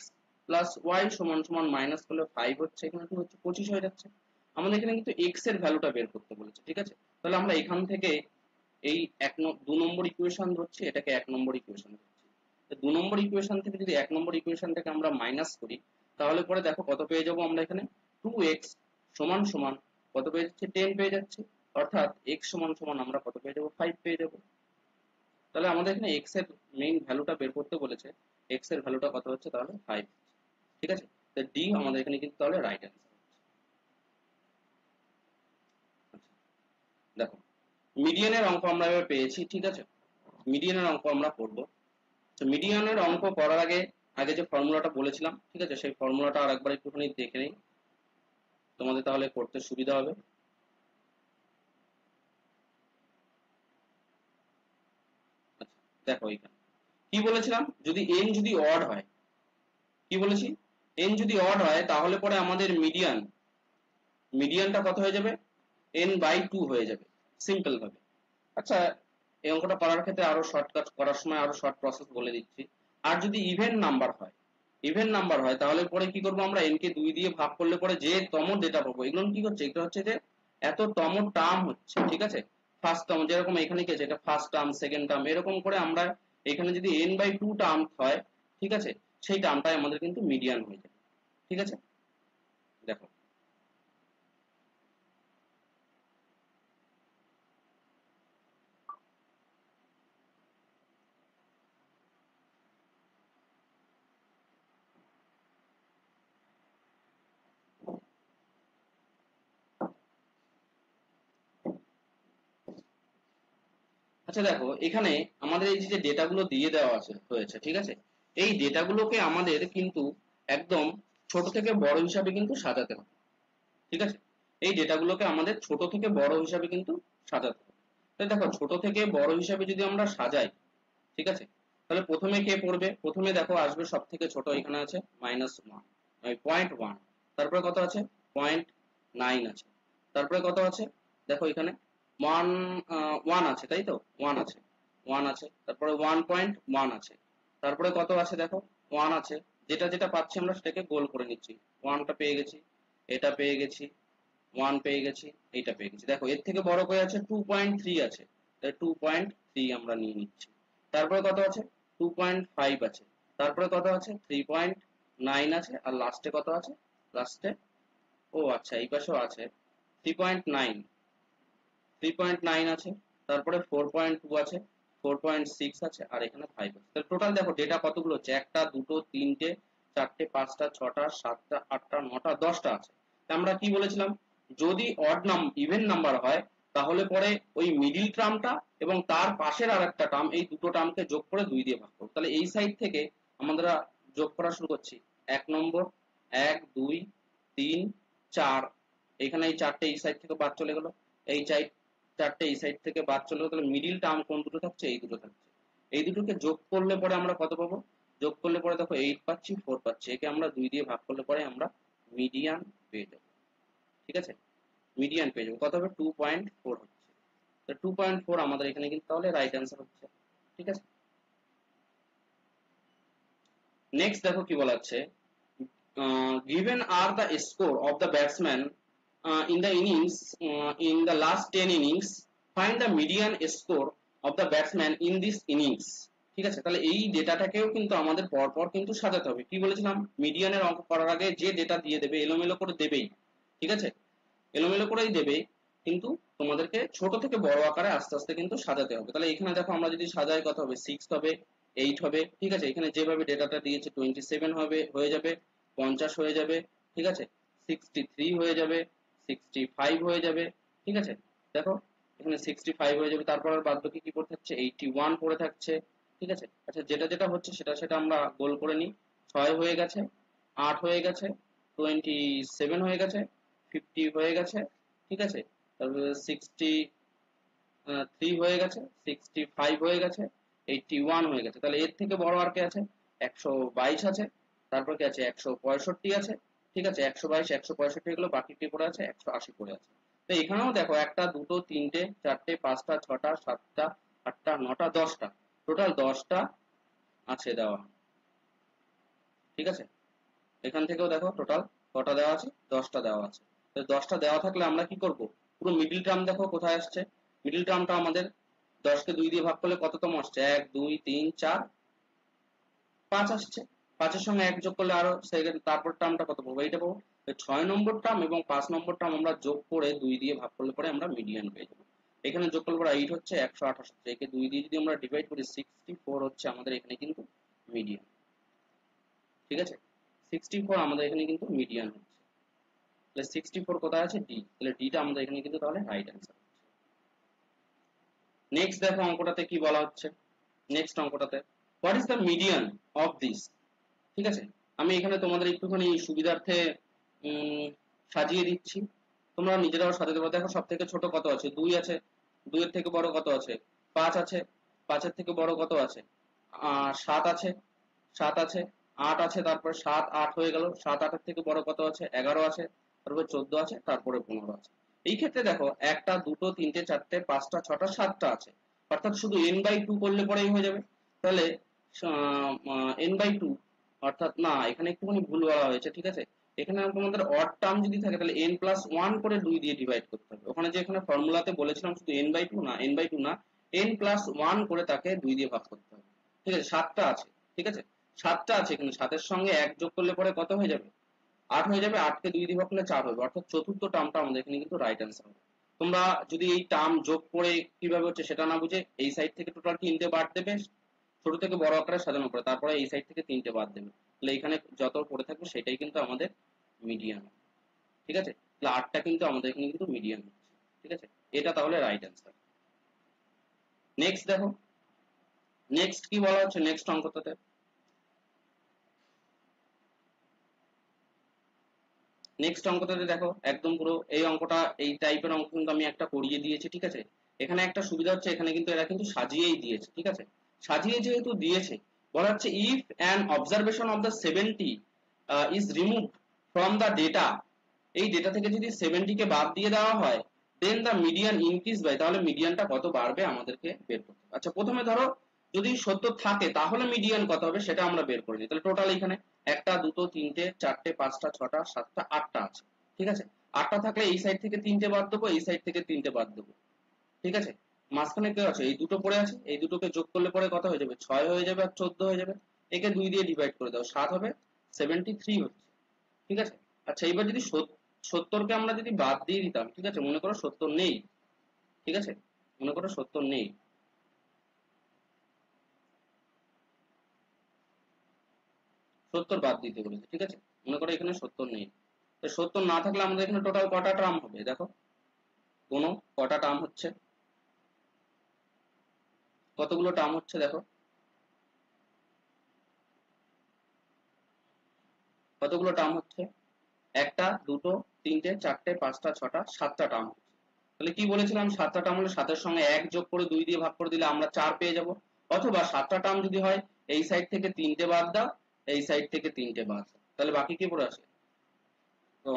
plus y সমান সমান মাইনাস করলে 5 হচ্ছে, এখানে কি হচ্ছে 25 হয়ে যাচ্ছে। আমাদের এখানে কিন্তু x এর ভ্যালুটা বের করতে বলেছে। ঠিক আছে, তাহলে আমরা এখান থেকে এই 2 নম্বর ইকুয়েশন ধরছি, এটাকে 1 নম্বর ইকুয়েশন ধরছি। 2 নম্বর ইকুয়েশন থেকে যদি 1 নম্বর ইকুয়েশন থেকে আমরা মাইনাস করি, তাহলে পরে দেখো কত পেয়ে যাবো আমরা এখানে, 2x সমান সমান কত পেয়ে যাচ্ছে 10 পেয়ে যাচ্ছে, অর্থাৎ x সমান সমান আমরা কত পেয়ে যাবো 5 পেয়ে যাবো। তাহলে আমাদের এখানে x এর মেইন ভ্যালুটা বের করতে বলেছে, x এর ভ্যালুটা কত হচ্ছে তাহলে 5। ঠিক আছে, তো ডি আমাদের এখানে কিন্তু তাহলে রাইট অ্যান্সার। দেখো মিডিয়ানের অঙ্ক আমরা এবার পেয়েছি। ঠিক আছে, মিডিয়ানের অঙ্ক আমরা করব। তো মিডিয়ানের অঙ্ক করার আগে আগে যে ফর্মুলাটা বলেছিলাম, ঠিক আছে, সেই ফর্মুলাটা আর একবার একটুখানি দেখে নিই, তোমাদের তাহলে করতে সুবিধা হবে। আচ্ছা দেখো এখানে কি বলেছিলাম, যদি n যদি অড হয়, কি বলেছি n যদি অড হয় তাহলে পরে আমাদের মিডিয়ানটা কত হয়ে যাবে, n বাই 2 হয়ে যাবে সিম্পল ভাবে। আচ্ছা এই অঙ্কটা করার ক্ষেত্রে আরো শর্টকাট করার সময় আরো শর্ট প্রসেস বলে দিচ্ছি। আর যদি ইভেন নাম্বার হয়, তাহলে পরে কি করব আমরা, n কে 2 দিয়ে ভাগ করলে পরে যে তম ডেটা পাবো, এগুলো কি করছে, এটা হচ্ছে যে এত তম টার্ম হচ্ছে। ঠিক আছে, ফার্স্ট টার্ম যেরকম এখানে কি আছে, এটা ফার্স্ট টার্ম সেকেন্ড টার্ম, এরকম করে আমরা এখানে যদি n বাই 2 টার্ম হয়, ঠিক আছে, সেই টার্মটাই আমাদের কিন্তু মিডিয়ান হয়ে যাবে। ঠিক আছে, দেখো আচ্ছা দেখো এখানে আমাদের এই যে ডেটাগুলো দিয়ে দেওয়া আছে হয়েছে, ঠিক আছে, এই ডেটাগুলোকে আমাদের কিন্তু একদম ছোট থেকে বড় হিসাবে কিন্তু সাজাতে হবে। ঠিক আছে, এই ডেটাগুলোকে আমাদের ছোট থেকে বড় হিসাবে কিন্তু সাজাতে হবে। তাই দেখো ছোট থেকে বড় হিসাবে যদি আমরা সাজাই, ঠিক আছে, তাহলে প্রথমে কে পড়বে, প্রথমে দেখো আসবে সব থেকে ছোট, এখানে আছে -1 0.1, তারপরে কত আছে 0.9 আছে, তারপরে কত আছে দেখো এখানে 1 1 আছে, তাই তো 1 আছে, 1 আছে, তারপরে 1.1 আছে, তারপরে কত আছে দেখো 1 আছে, যেটা যেটা পাচ্ছি আমরা সেটাকে গোল করে নিচ্ছি। 1টা পেয়ে গেছি, এটা পেয়ে গেছি, 1 পেয়ে গেছি, এইটা পেয়ে গেছি। দেখো এর থেকে বড় কই আছে 2.3 আছে, তাহলে 2.3 আমরা নিয়ে নিচ্ছি। তারপরে কত আছে 2.5 আছে, তারপরে কত আছে 3.9 আছে, আর লাস্টে কত আছে, লাস্টে ও আচ্ছা এই পাশেও আছে 3.9, 3.9 আছে, তারপরে 4.2 আছে, 4.6 আছে, আর এখানে 5 আছে। তাহলে টোটাল দেখো ডেটা কতগুলো হচ্ছে, একটা দুটো তিনটে চারটে পাঁচটা ছটা সাতটা আটটা নটা 10টা আছে। তা আমরা কি বলেছিলাম, যদি অড ইভেন নাম্বার হয় তাহলে পরে ওই মিডিল টার্মটা এবং তার পাশের আর একটা টার্ম, এই দুটো টার্মকে যোগ করে 2 দিয়ে ভাগ করব। তাহলে এই সাইড থেকে আমরা যোগ করা শুরু করছি। 1 নম্বর, 1 2 3 4, এখানে এই চারটে এই সাইড থেকে বাদ চলে গেল, এই চারটে এই সাইড থেকে বাদ চলে গেল, তাহলে মিডিল টার্ম কোন দুটো থাকছে, এই দুটো থাকছে। এই দুটোকে যোগ করলে পরে আমরা কত পাবো, যোগ করলে পরে দেখো 8 পাচ্ছি, 4 পাচ্ছি, একে আমরা 2 দিয়ে ভাগ করলে পরে আমরা মিডিয়ান পেয়ে যাবো। ঠিক আছে, মিডিয়ান পেয়ে যাবো, কত হবে 2.4 হচ্ছে। তো 2.4 আমাদের এখানে কিন্তু তাহলে রাইট অ্যান্সার হচ্ছে। ঠিক আছে, নেক্সট দেখো কি বলা হচ্ছে, given are the score of the batsman in the innings, in the last 10 innings, find the median score of the batsman in this innings। ঠিক আছে, তাহলে এই ডেটাটাকেও কিন্তু আমাদের পরপর কিন্তু সাজাতে হবে। কি বলেছিলাম, মিডিয়ানের অঙ্ক করার আগে যে ডেটা দিয়ে দেবে এলোমেলো করে দেবেই। ঠিক আছে, এলোমেলো করেই দেবে, কিন্তু তোমাদেরকে ছোট থেকে বড় আকারে আস্তে আস্তে কিন্তু সাজাতে হবে। তাহলে এখানে দেখো আমরা যদি সাজাই কত হবে, 6 হবে, 8 হবে। ঠিক আছে, এখানে যেভাবে ডেটাটা দিয়েছে 27 হবে, হয়ে যাবে, 50 হয়ে যাবে। ঠিক আছে, 63 হয়ে যাবে, 65 হয়ে যাবে। ঠিক আছে, দেখো এখানে 65 হয়ে যাবে, তারপর আর বাদ বাকি কি পড়ে থাকছে, 81 পড়ে থাকছে। ঠিক আছে, আচ্ছা যেটা যেটা হচ্ছে সেটা সেটা আমরা গোল করে নিই। 6 হয়ে গেছে, 8 হয়ে গেছে, 27 হয়ে গেছে, 50 হয়ে গেছে। ঠিক আছে, তারপরে 63 হয়ে গেছে, 65 হয়ে গেছে, 81 হয়ে গেছে। তাহলে এর থেকে বড় আর কে আছে, 122 আছে, তারপর কি আছে 165 আছে। ঠিক আছে, 122 165 গেল, বাকি কি পড়ে আছে 180 পড়ে আছে। তো এখানেও দেখো একটা দুটো তিনটে চারটে পাঁচটা ছটা সাতটা আটটা নটা 10টা, টোটাল 10টা আছে দেওয়া। ঠিক আছে, এখান থেকেও দেখো টোটাল কটা দেওয়া আছে, 10টা দেওয়া আছে। তো 10টা দেওয়া থাকলে আমরা কি করব, পুরো মিডিল টার্ম দেখো কোথায় আসছে, মিডিল টার্মটা আমাদের 10কে 2 দিয়ে ভাগ করলে কততম আসছে, 1 2 3 4 5 আসছে। 5 এর সঙ্গে 1 যোগ করলে আরো সেকেন্ড তারপর টার্মটা কত পাবো, এইটা পাবো। 6 নম্বর টার্ম এবং 5 নম্বর টার্ম আমরা যোগ করে 2 দিয়ে ভাগ করলে পরে আমরা মিডিয়ান পেয়ে যাবো। এখানে যোগ করলে পরে 8 হচ্ছে, 128 হচ্ছে, একে 2 দিয়ে যদি আমরা ডিভাইড করি 64 হচ্ছে আমাদের এখানে কিন্তু মিডিয়ান। ঠিক আছে, 64 আমাদের এখানে কিন্তু মিডিয়ান হচ্ছে। তাহলে 64 কোথায় আছে, ডি, তাহলে ডিটা আমাদের এখানে কিন্তু তাহলে রাইট অ্যান্সার। নেক্সট দেখো অঙ্কটাতে কি বলা হচ্ছে, নেক্সট অঙ্কটাতে what is the median of this. ঠিক আছে, আমি এখানে তোমাদের একটুখানি সুবিধার্থে সাজিয়ে দিচ্ছি, তোমরা নিজেরাও সাজাতে পারো। দেখো সব থেকে ছোট কত আছে, 2 আছে, 2 এর থেকে বড় কত আছে, 5 আছে, 5 এর থেকে বড় কত আছে, 7 আছে, 7 আছে, 8 আছে, তারপর 7 8 হয়ে গেল, 7 8 এর থেকে বড় কত আছে, 11 আছে, তারপর 14 আছে, তারপরে 15 আছে। এই ক্ষেত্রে দেখো একটা দুটো তিনটে চারটে পাঁচটা ছটা সাতটা আছে, অর্থাৎ শুধু n/2 করলে পরেই হয়ে যাবে। তাহলে n/2 অর্থাৎ না, এখানে একটুখানি ভুল বলা হয়েছে। ঠিক আছে, এখানে তোমাদের অড টার্ম যদি থাকে তাহলে n+1 করে 2 দিয়ে ডিভাইড করতে হবে। ওখানে যে এখানে ফর্মুলাতে বলেছিলাম শুধু n/2 না, n/2 না, n+1 করে তাকে 2 দিয়ে ভাগ করতে হবে। ঠিক আছে, 7টা আছে। ঠিক আছে, 7টা আছে, এখানে 7 এর সঙ্গে 1 যোগ করলে পরে কত হয়ে যাবে, 8 হয়ে যাবে, 8কে 2 দিয়ে ভাগ করলে 4 হবে, অর্থাৎ চতুর্থ টার্মটা আমাদের এখানে কিন্তু রাইট অ্যান্সার হবে। তোমরা যদি এই টার্ম যোগ করে কিভাবে হচ্ছে সেটা না বুঝে এই সাইড থেকে টোটাল 3টে বাদ দেবে, ছোট থেকে বড় আকারে সাজানো পড়ে, তারপরে এই সাইড থেকে 3টে বাদ দেবে, তাহলে এখানে যত পড়ে থাকবে সেটাই কিন্তু আমাদের মিডিয়ান। ঠিক আছে, তাহলে 8টা কিন্তু আমাদের এখানে কিন্তু মিডিয়ান হচ্ছে। ঠিক আছে, এটা তাহলে রাইট অ্যান্সার। নেক্সট দেখো, নেক্সট কি বলা হচ্ছে, নেক্সট অঙ্কটাতে নেক্সট অঙ্কটাতে দেখো একদম পুরো এই অঙ্কটা, এই টাইপের অঙ্ক কিন্তু আমি একটা করিয়ে দিয়েছি। ঠিক আছে, এখানে একটা সুবিধা হচ্ছে, এখানে কিন্তু এরা কিন্তু সাজিয়েই দিয়েছে। ঠিক আছে, সাজিয়ে যেহেতু দিয়েছে, বলা হচ্ছে if an observation of the 70 is removed from the data, এই ডেটা থেকে যদি 70 কে বাদ দিয়ে দেওয়া হয়, দেন দ্য মিডিয়ান ইনক্রিজ বাই, তাহলে মিডিয়ানটা কত বাড়বে আমাদেরকে বের করতে হবে। আচ্ছা প্রথমে ধরো যদি 70 থাকে তাহলে মিডিয়ান কত হবে সেটা আমরা বের করে নিই। তাহলে টোটাল এখানে একটা দুটো তিনটে চারটে পাঁচটা ছটা সাতটা আটটা আছে, ঠিক আছে। আটটা থাকলে এই সাইড থেকে তিনটে বাদ দেবো, এই সাইড থেকে তিনটে বাদ দেবো, ঠিক আছে। মাঝখানে কে আছে, এই দুটো পড়ে আছে, এই দুটোকে যোগ করলে পরে কত হয়ে যাবে, 6 হয়ে যাবে আর 14 হয়ে যাবে। একে 2 দিয়ে ডিভাইড করে দাও, 7 হবে, 73 হচ্ছে, ঠিক আছে। আচ্ছা এবার যদি 70 কে আমরা যদি বাদ দিয়ে দিতাম, ঠিক আছে, মনে করো 70 নেই, ঠিক আছে, মনে করো 70 নেই, 70 বাদ দিতে বলেছে, ঠিক আছে, মনে করো এখানে 70 নেই। তো 70 না থাকলে আমাদের এখানে টোটাল কটা টার্ম হবে দেখো, কোনো কটা টার্ম হচ্ছে, কতগুলো টার্ম হচ্ছে দেখো, কতগুলো টার্ম হচ্ছে, একটা দুটো তিনটে চারটে পাঁচটা ছটা সাতটা টার্ম হচ্ছে। তাহলে কি বলেছিলাম, সাতটা টার্ম হলে সাতের সঙ্গে এক যোগ করে 2 দিয়ে ভাগ করে দিলে আমরা 4 পেয়ে যাব। অথবা সাতটা টার্ম যদি হয় এই সাইড থেকে তিনটে বাদ দাও, এই সাইড থেকে তিনটে বাদ দাও, তাহলে বাকি কি পড়ে আসে, তো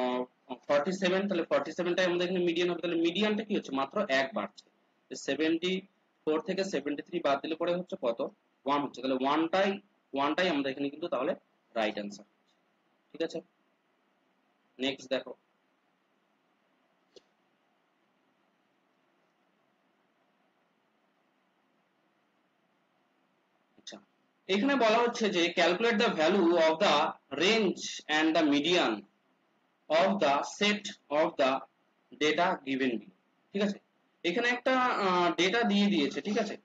47, তাহলে 47টাই আমাদের এখানে মিডিয়ান হবে। তাহলে মিডিয়ানটা কি হচ্ছে, মাত্র এক বাড়ছে। 74 থেকে 73 বাদ দিলে পরে হচ্ছে কত, 1 হচ্ছে। তাহলে ওয়ানটাই আমাদের এখানে কিন্তু তাহলে রাইট অ্যান্সার, ঠিক আছে। নেক্সট দেখো, আচ্ছা এখানে বলা হচ্ছে যে calculate the value of the range and the median of the set of the data given below, ঠিক আছে। এখানে একটা ডেটা দিয়ে দিয়েছে, ঠিক আছে,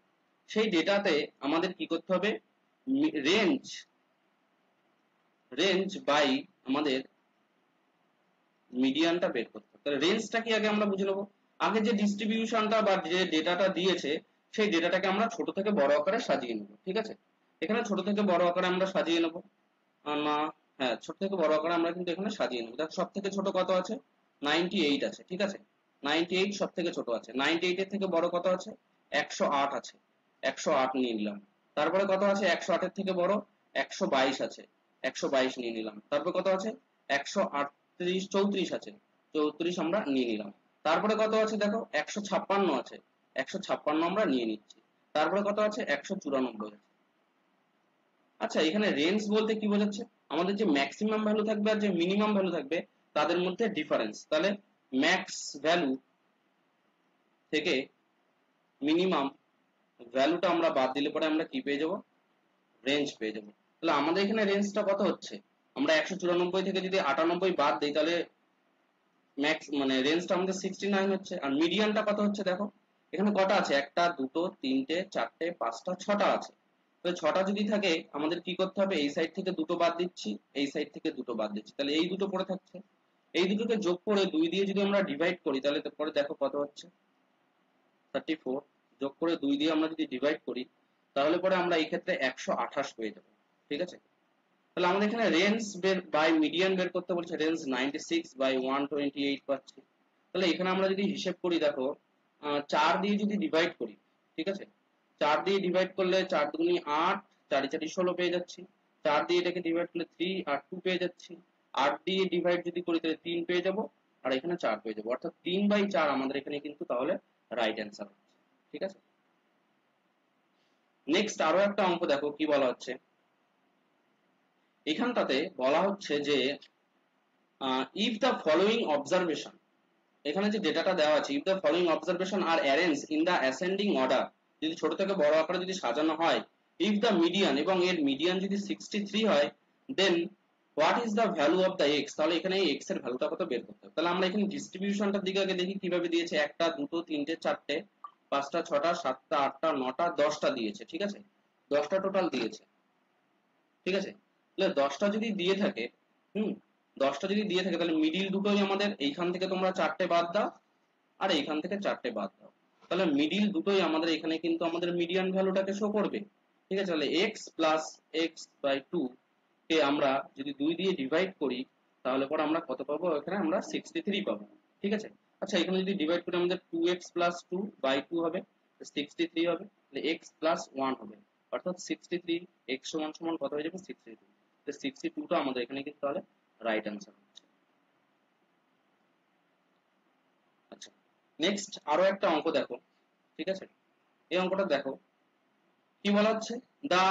সেই ডেটাতে আমাদের কি করতে হবে, রেঞ্জ রেঞ্জ বাই আমাদের মিডিয়ানটা বের করতে হবে। তাহলে রেঞ্জটা কি আগে আমরা বুঝে নেবো। আগে যে ডিস্ট্রিবিউশনটা বা যে ডেটাটা দিয়েছে সেই ডেটাটাকে আমরা ছোট থেকে বড় আকারে সাজিয়ে নেবো, ঠিক আছে। এখানে ছোট থেকে বড় আকারে আমরা সাজিয়ে নেবো, না হ্যাঁ ছোট থেকে বড় আকারে আমরা কিন্তু এখানে সাজিয়ে নেবো। দেখ সব থেকে ছোট কত আছে, 98 আছে, ঠিক আছে, 98 সব থেকে ছোট আছে। 98 এর থেকে বড় কত আছে, 108 আছে, 108 নিয়ে নিলাম। তারপরে কত আছে 108 এর থেকে বড়, 122 আছে, 122 নিয়ে নিলাম। তারপরে কত আছে 138, 34 আছে, 34 আমরা নিয়ে নিলাম। তারপরে কত আছে দেখো 156 আছে, 156 আমরা নিয়ে নিচ্ছি। তারপরে কত আছে 194 আছে। আচ্ছা এখানে রেঞ্জ বলতে কি বোঝাচ্ছে, আমাদের যে ম্যাক্সিমাম ভ্যালু থাকবে আর যে মিনিমাম ভ্যালু থাকবে তাদের মধ্যে ডিফারেন্স। তাহলে ম্যাক্স ভ্যালু থেকে মিনিমাম ভ্যালুটা আমরা বাদ দিলে পরে আমরা কি পেয়ে যাব, রেঞ্জ পেয়ে যাব। তাহলে আমাদের এখানে রেঞ্জটা কত হচ্ছে, আমরা 194 থেকে যদি 98 বাদ দিই তাহলে ম্যাক্স মানে রেঞ্জটা আমাদের 69 হচ্ছে। আর মিডিয়ানটা কত হচ্ছে দেখো, এখানে কটা আছে, একটা দুটো তিনটে চারটে পাঁচটা ছটা আছে। তো ছটা যদি থাকে আমাদের কি করতে হবে, এই সাইড থেকে দুটো বাদ দিচ্ছি, এই সাইড থেকে দুটো বাদ দিচ্ছি, তাহলে এই দুটো পড়ে থাকছে। এই দুটোকে যোগ করে 2 দিয়ে যদি আমরা ডিভাইড করি তাহলে তারপরে দেখো কত হচ্ছে, 34, যোগ করে 2 দিয়ে আমরা যদি ডিভাইড করি তাহলে পরে আমরা এই ক্ষেত্রে 128 পেয়ে যাবো, ঠিক আছে। তাহলে আমাদের এখানে রেঞ্জ বের বাই মিডিয়ান বের করতে বলছে, রেঞ্জ 96 বাই 128 পাচ্ছি। তাহলে এখানে আমরা যদি হিসেব করি দেখো 4 দিয়ে যদি ডিভাইড করি, ঠিক আছে, 4 দিয়ে ডিভাইড করলে 4 দুগুনি 8, 4 4 16 পেয়ে যাচ্ছি। 4 দিয়ে এটাকে ডিভাইড করলে 3 আর 2 পেয়ে যাচ্ছি। 8 দিয়ে ডিভাইড যদি করি তাহলে 3 পেয়ে যাব, আর এখানে 4 পেয়ে যাব, অর্থাৎ 3/4 আমাদের এখানে কিন্তু তাহলে রাইট অ্যান্সার হচ্ছে, ঠিক আছে। নেক্সট আরো একটা অঙ্ক দেখো কি বলা হচ্ছে, এখানটাতে বলা হচ্ছে যে ইফ দ্য ফলোইং অবজারভেশন, এখানে যে ডেটাটা দেওয়া আছে, if the following observation are arrange in the ascending order, যদি ছোট থেকে বড় আকারে যদি সাজানো হয়, ইফ দ্য মিডিয়ান এবং এর মিডিয়ান যদি 63 হয়, then what is the value of the x, তাহলে এখানে এই এক্স এর ভ্যালুটা কত বের করতে হবে। তাহলে আমরা এখানে ডিস্ট্রিবিউশনটার দিকে আগে দেখি কিভাবে দিয়েছে, একটা দুটো তিনটে চারটে পাঁচটা ছটা সাতটা আটটা নটা 10টা দিয়েছে, ঠিক আছে, 10টা টোটাল দিয়েছে, ঠিক আছে। তাহলে 10টা যদি দিয়ে থাকে, হুম 10টা যদি দিয়ে থাকে তাহলে মিডিল দুটোই আমাদের, এইখান থেকে তোমরা চারটে বাদ দাও আর এইখান থেকে চারটে বাদ দাও, তাহলে মিডিল দুটোই আমাদের এখানে কিন্তু আমাদের মিডিয়ান ভ্যালুটাকে শো করবে, ঠিক আছে। তাহলে x plus x by two কে আমরা যদি 2 দিয়ে ডিভাইড করি তাহলে পর আমরা কত পাবো, এখানে আমরা 63 পাবো, ঠিক আছে। আচ্ছা এখানে যদি ডিভাইড করি আমাদের 2x প্লাস 2 বাই 2 হবে, 63 হবে, তাহলে x প্লাস 1 হবে, অর্থাৎ 63, x সমান সমান কত হয়ে যাবে 62। তো 62টা আমাদের এখানে কিন্তু তাহলে রাইট অ্যান্সার হচ্ছে। আচ্ছা নেক্সট আরো একটা অঙ্ক দেখো, ঠিক আছে, এই অঙ্কটা দেখো কি বলা হচ্ছে, the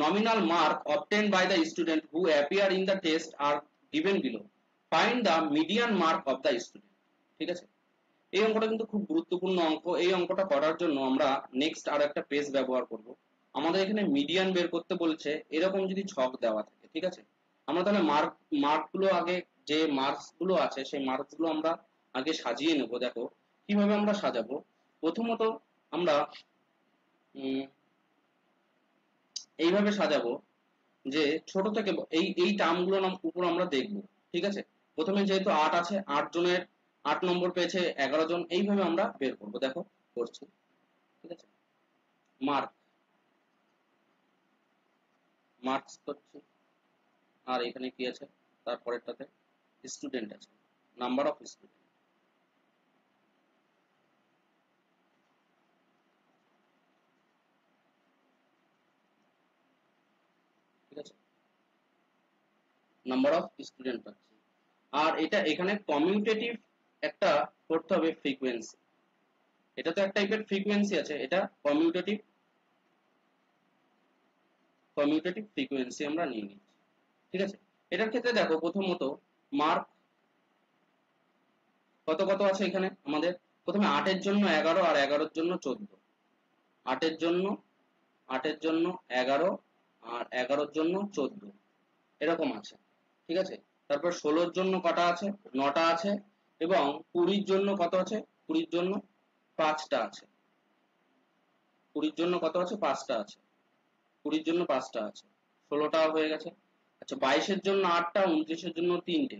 nominal mark obtained by the student who appear in the test are given below, find the median mark of the student। ঠিক আছে, এই অঙ্কটা কিন্তু খুব গুরুত্বপূর্ণ অঙ্ক। এই অঙ্কটা করার জন্য আমরা নেক্সট আর একটা পেজ ব্যবহার করব। আমাদের এখানে মিডিয়ান বের করতে বলছে, এরকম যদি ছক দেওয়া থাকে, ঠিক আছে, আমরা তাহলে মার্ক গুলো আগে, যে মার্কস গুলো আছে সেই মার্কস গুলো আমরা আগে সাজিয়ে নেব। দেখো কিভাবে আমরা সাজাবো। প্রথমত আমরা এইভাবে সাজাবো যে ছোট থেকে এই এই টার্ম গুলো উপর আমরা দেখব, ঠিক আছে। প্রথমে যেহেতু 8 আছে, 8 জনের 8 নম্বর পেয়েছে 11 জন, এইভাবে আমরা বের করব। দেখো করছি, ঠিক আছে, মার্ক মার্কস করছি, আর এখানে কি আছে তারপরেরটাতে স্টুডেন্ট আছে, নাম্বার অফ স্টুডেন্ট, ঠিক আছে, নাম্বার অফ স্টুডেন্ট পাচ্ছি। আর এটা এখানে কমিউটেটিভ একটা করতে হবে ফ্রিকোয়েন্সি, এটা তো এক টাইপের ফ্রিকোয়েন্সি আছে, এটা কমিউটেটিভ ফ্রিকোয়েন্সি আমরা নিয়ে নিচ্ছি, ঠিক আছে। এটার ক্ষেত্রে দেখো প্রথমত মার্ক কত কত আছে এখানে আমাদের, প্রথমে 8 এর জন্য 11 আর 11 এর জন্য 14, 8 এর জন্য 11 আর 11 এর জন্য 14 এরকম আছে, ঠিক আছে। তারপর 16 এর জন্য কটা আছে, 9টা আছে, এবং 20 এর জন্য কত আছে, 20 এর জন্য 5টা আছে, 20 এর জন্য কত আছে, 5টা আছে, 20 এর জন্য 5টা আছে, 16টা হয়ে গেছে। আচ্ছা 22 এর জন্য 8টা, 29 এর জন্য 3টে,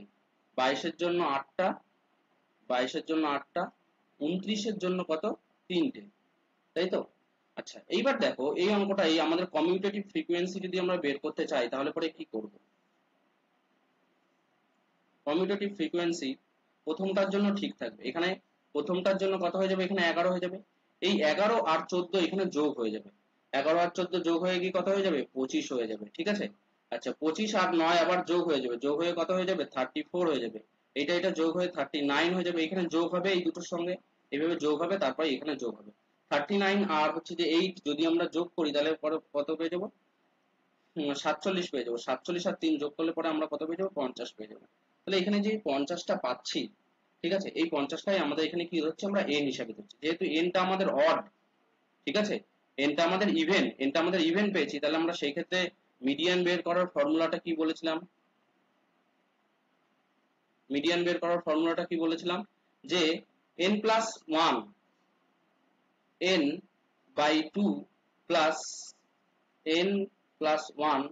22 এর জন্য 8টা, 22 এর জন্য 8টা, 29 এর জন্য কত, 3টে, তাই তো। আচ্ছা এইবার দেখো এই অঙ্কটা, এই আমাদের কমিউটেটিভ ফ্রিকোয়েন্সি যদি আমরা বের করতে চাই তাহলে পরে কি করব। কমিউটেটিভ ফ্রিকোয়েন্সি প্রথমটার জন্য ঠিক থাকবে, এখানে প্রথমটার জন্য কত হয়ে যাবে, এখানে 11 হয়ে যাবে, এই 11 আর 14 এখানে যোগ হয়ে যাবে, 11 আর 14 যোগ হয়ে গিয়ে কত হয়ে যাবে, 25 হয়ে যাবে, ঠিক আছে। আচ্ছা 25 আর 9 আবার যোগ হয়ে যাবে, যোগ হয়ে কত হয়ে যাবে, 34 হয়ে যাবে, এটা যোগ হয়ে 39 হয়ে যাবে, এখানে যোগ হবে এই দুটোর সঙ্গে, এইভাবে যোগ হবে, তারপর এখানে যোগ হবে 39 আর হচ্ছে যে 8 যদি আমরা যোগ করি তাহলে পরে কত পেয়ে যাবো, 47 পেয়ে যাবো, 47 আর 3 যোগ করলে পরে আমরা কত পেয়ে যাবো, 50 পেয়ে যাবো। তাহলে এখানে যে 50টা পাচ্ছি, ঠিক আছে, এই 50টাই আমাদের এখানে কি হচ্ছে, আমরা এন হিসাবে ধরছি, যেহেতু এনটা আমাদের অড, ঠিক আছে, এনটা আমাদের ইভেন পেয়েছি, তাহলে আমরা সেই ক্ষেত্রে মিডিয়ান বের করার ফর্মুলাটা কি বলেছিলাম, যে n plus 1 n by 2 plus n plus 1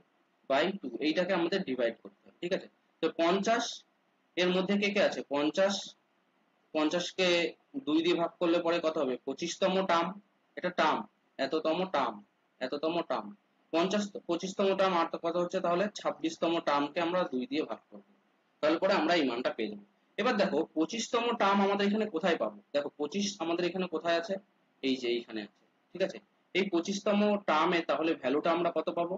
by 2, এইটাকে আমাদের ডিভাইড করতে হবে, ঠিক আছে। তো 50 এর মধ্যে কে কে আছে, 50 কে 2 দিয়ে ভাগ করলে পরে কত হবে, 25তম টার্ম, এটা টার্ম, এততম টার্ম 50, 25তম টার্ম, আর কত হচ্ছে তাহলে 26তম টার্মকে আমরা 2 দিয়ে ভাগ করব, তাহলে পরে আমরা এই মানটা পেয়ে যাবো। এবার দেখো 25তম টার্ম আমাদের এখানে কোথায় পাবো, দেখো 25 আমাদের এখানে কোথায় আছে, এই যে এইখানে আছে, ঠিক আছে। এই 25তম টার্মে তাহলে ভ্যালুটা আমরা কত পাবো,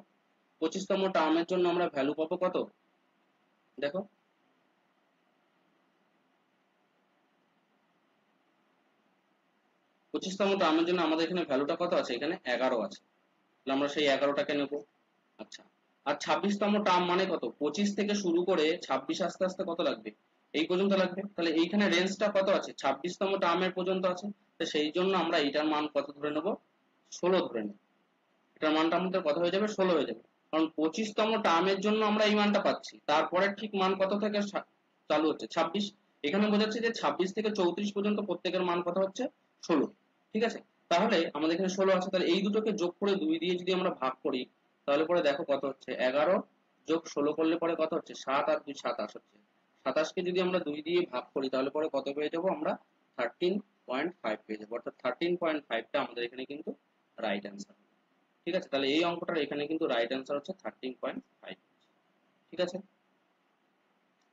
25তম টার্মের জন্য আমরা ভ্যালু পাবো কত, দেখো 25তম টার্মের জন্য আমাদের এখানে ভ্যালুটা কত আছে, এখানে 11 আছে, তাহলে আমরা সেই 11টাকে নেব। আচ্ছা আর 26তম টার্ম মানে কত, 25 থেকে শুরু করে 26 আস্তে আস্তে কত লাগবে, এই পর্যন্ত লাগবে, তাহলে এইখানে রেঞ্জটা কত আছে, 26তম টার্মের পর্যন্ত আছে, তো সেই জন্য আমরা এইটার মান কত ধরে নেব, 16 ধরে নেব, এটার মানটা আমাদের কত হয়ে যাবে, 16 হয়ে যাবে, কারণ 25তম টার্মের জন্য আমরা এই মানটা পাচ্ছি, তারপরে ঠিক মান কত থেকে চালু হচ্ছে, 26, এখানে বোঝাচ্ছে যে 26 থেকে 34 পর্যন্ত প্রত্যেকের মান কত হচ্ছে, 16, ঠিক আছে। তাহলে আমাদের এখানে 16 আছে, তাহলে এই দুটোকে যোগ করে 2 দিয়ে যদি আমরা ভাগ করি তাহলে পরে দেখো কত হচ্ছে, 11 যোগ 16 করলে পরে কত হচ্ছে, 7 আর 2 27 হচ্ছে, 27কে যদি আমরা 2 দিয়ে ভাগ করি তাহলে পরে কত পেয়ে যাবো, আমরা 13.5 পেয়ে যাবো, অর্থাৎ 13.5টা আমাদের এখানে কিন্তু রাইট অ্যান্সার, ঠিক আছে। তাহলে এই অঙ্কটার এখানে কিন্তু রাইট অ্যান্সার হচ্ছে 13.5, ঠিক আছে।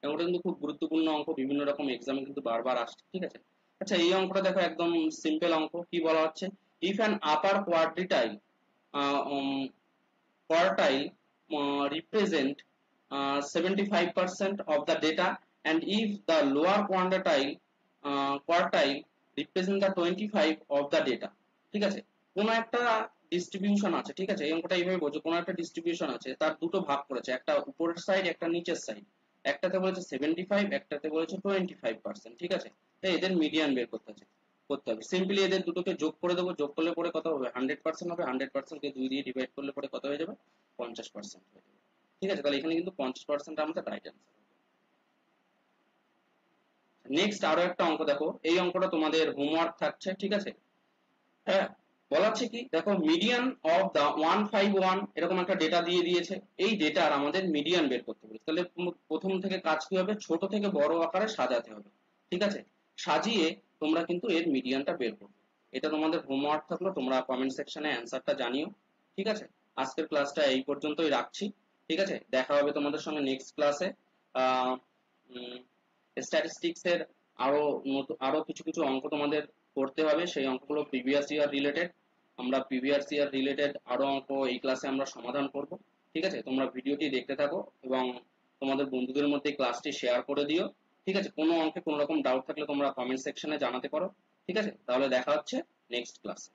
অঙ্কটা কিন্তু খুব গুরুত্বপূর্ণ অঙ্ক, বিভিন্ন রকম এক্সামে কিন্তু বারবার আসছে, ঠিক আছে। আচ্ছা এই অঙ্কটা দেখো একদম সিম্পল অঙ্ক, কি বলা হচ্ছে, if an upper quartile represent 75% of the data and if the lower quartile represent the 25 of the data, ঠিক আছে? কোনো একটা ডিস্ট্রিবিউশন আছে, ঠিক আছে? এই অঙ্কটা এইভাবে বলছে, কোনো একটা ডিস্ট্রিবিউশন আছে, তার দুটো ভাগ করেছে, একটা উপরের সাইড একটা নিচের সাইড, একটাতে বলেছে 75, একটাতে বলেছে 25%, ঠিক আছে? তাই এদের মিডিয়ান বের করতে হবে সিম্পলি এদের দুটোকে যোগ করে দেবো, যোগ করলে পরে কত হবে 100% হবে, 100% কে 2 দিয়ে ডিভাইড করলে পরে কত হয়ে যাবে 50% হয়ে যাবে, ঠিক আছে? তাহলে এখানে কিন্তু 50% আমাদের রাইট অ্যান্সার। নেক্সট আরো একটা অঙ্ক দেখো, এই অঙ্কটা তোমাদের হোমওয়ার্ক থাকছে, ঠিক আছে? হ্যাঁ, বলা আছে কি দেখো, মিডিয়ান অফ দা 151 এরকম একটা ডেটা দিয়ে দিয়েছে, এই ডেটার আমাদের মিডিয়ান বের করতে বলেছে। তাহলে প্রথম থেকে কাজ কি হবে, ছোট থেকে বড় আকারে সাজাতে হবে, ঠিক আছে? সাজিয়ে তোমরা কিন্তু এর মিডিয়ানটা বের করবে। এটা তোমাদের হোমওয়ার্ক থাকলো, তোমরা কমেন্ট সেকশনে অ্যান্সারটা জানিও, ঠিক আছে? আজকের ক্লাসটা এই পর্যন্তই রাখছি, ঠিক আছে? দেখা হবে তোমাদের সঙ্গে নেক্সট ক্লাসে। আহ স্ট্যাটিস্টিক্স এর আরো কিছু কিছু অঙ্ক তোমাদের করতে হবে, সেই অঙ্কগুলো প্রিভিয়াস ইয়ার রিলেটেড। আমরা প্রিভিয়াস ইয়ার রিলেটেড আরো অঙ্ক এই ক্লাসে আমরা সমাধান করব, ঠিক আছে? তোমরা ভিডিওটি দেখতে থাকো এবং তোমাদের বন্ধুদের মধ্যে ক্লাসটি শেয়ার করে দিও, ঠিক আছে? কোনো অঙ্কে কোনো রকম ডাউট থাকলে তোমরা কমেন্ট সেকশনে জানাতে পারো, ঠিক আছে? তাহলে দেখা হচ্ছে নেক্সট ক্লাসে।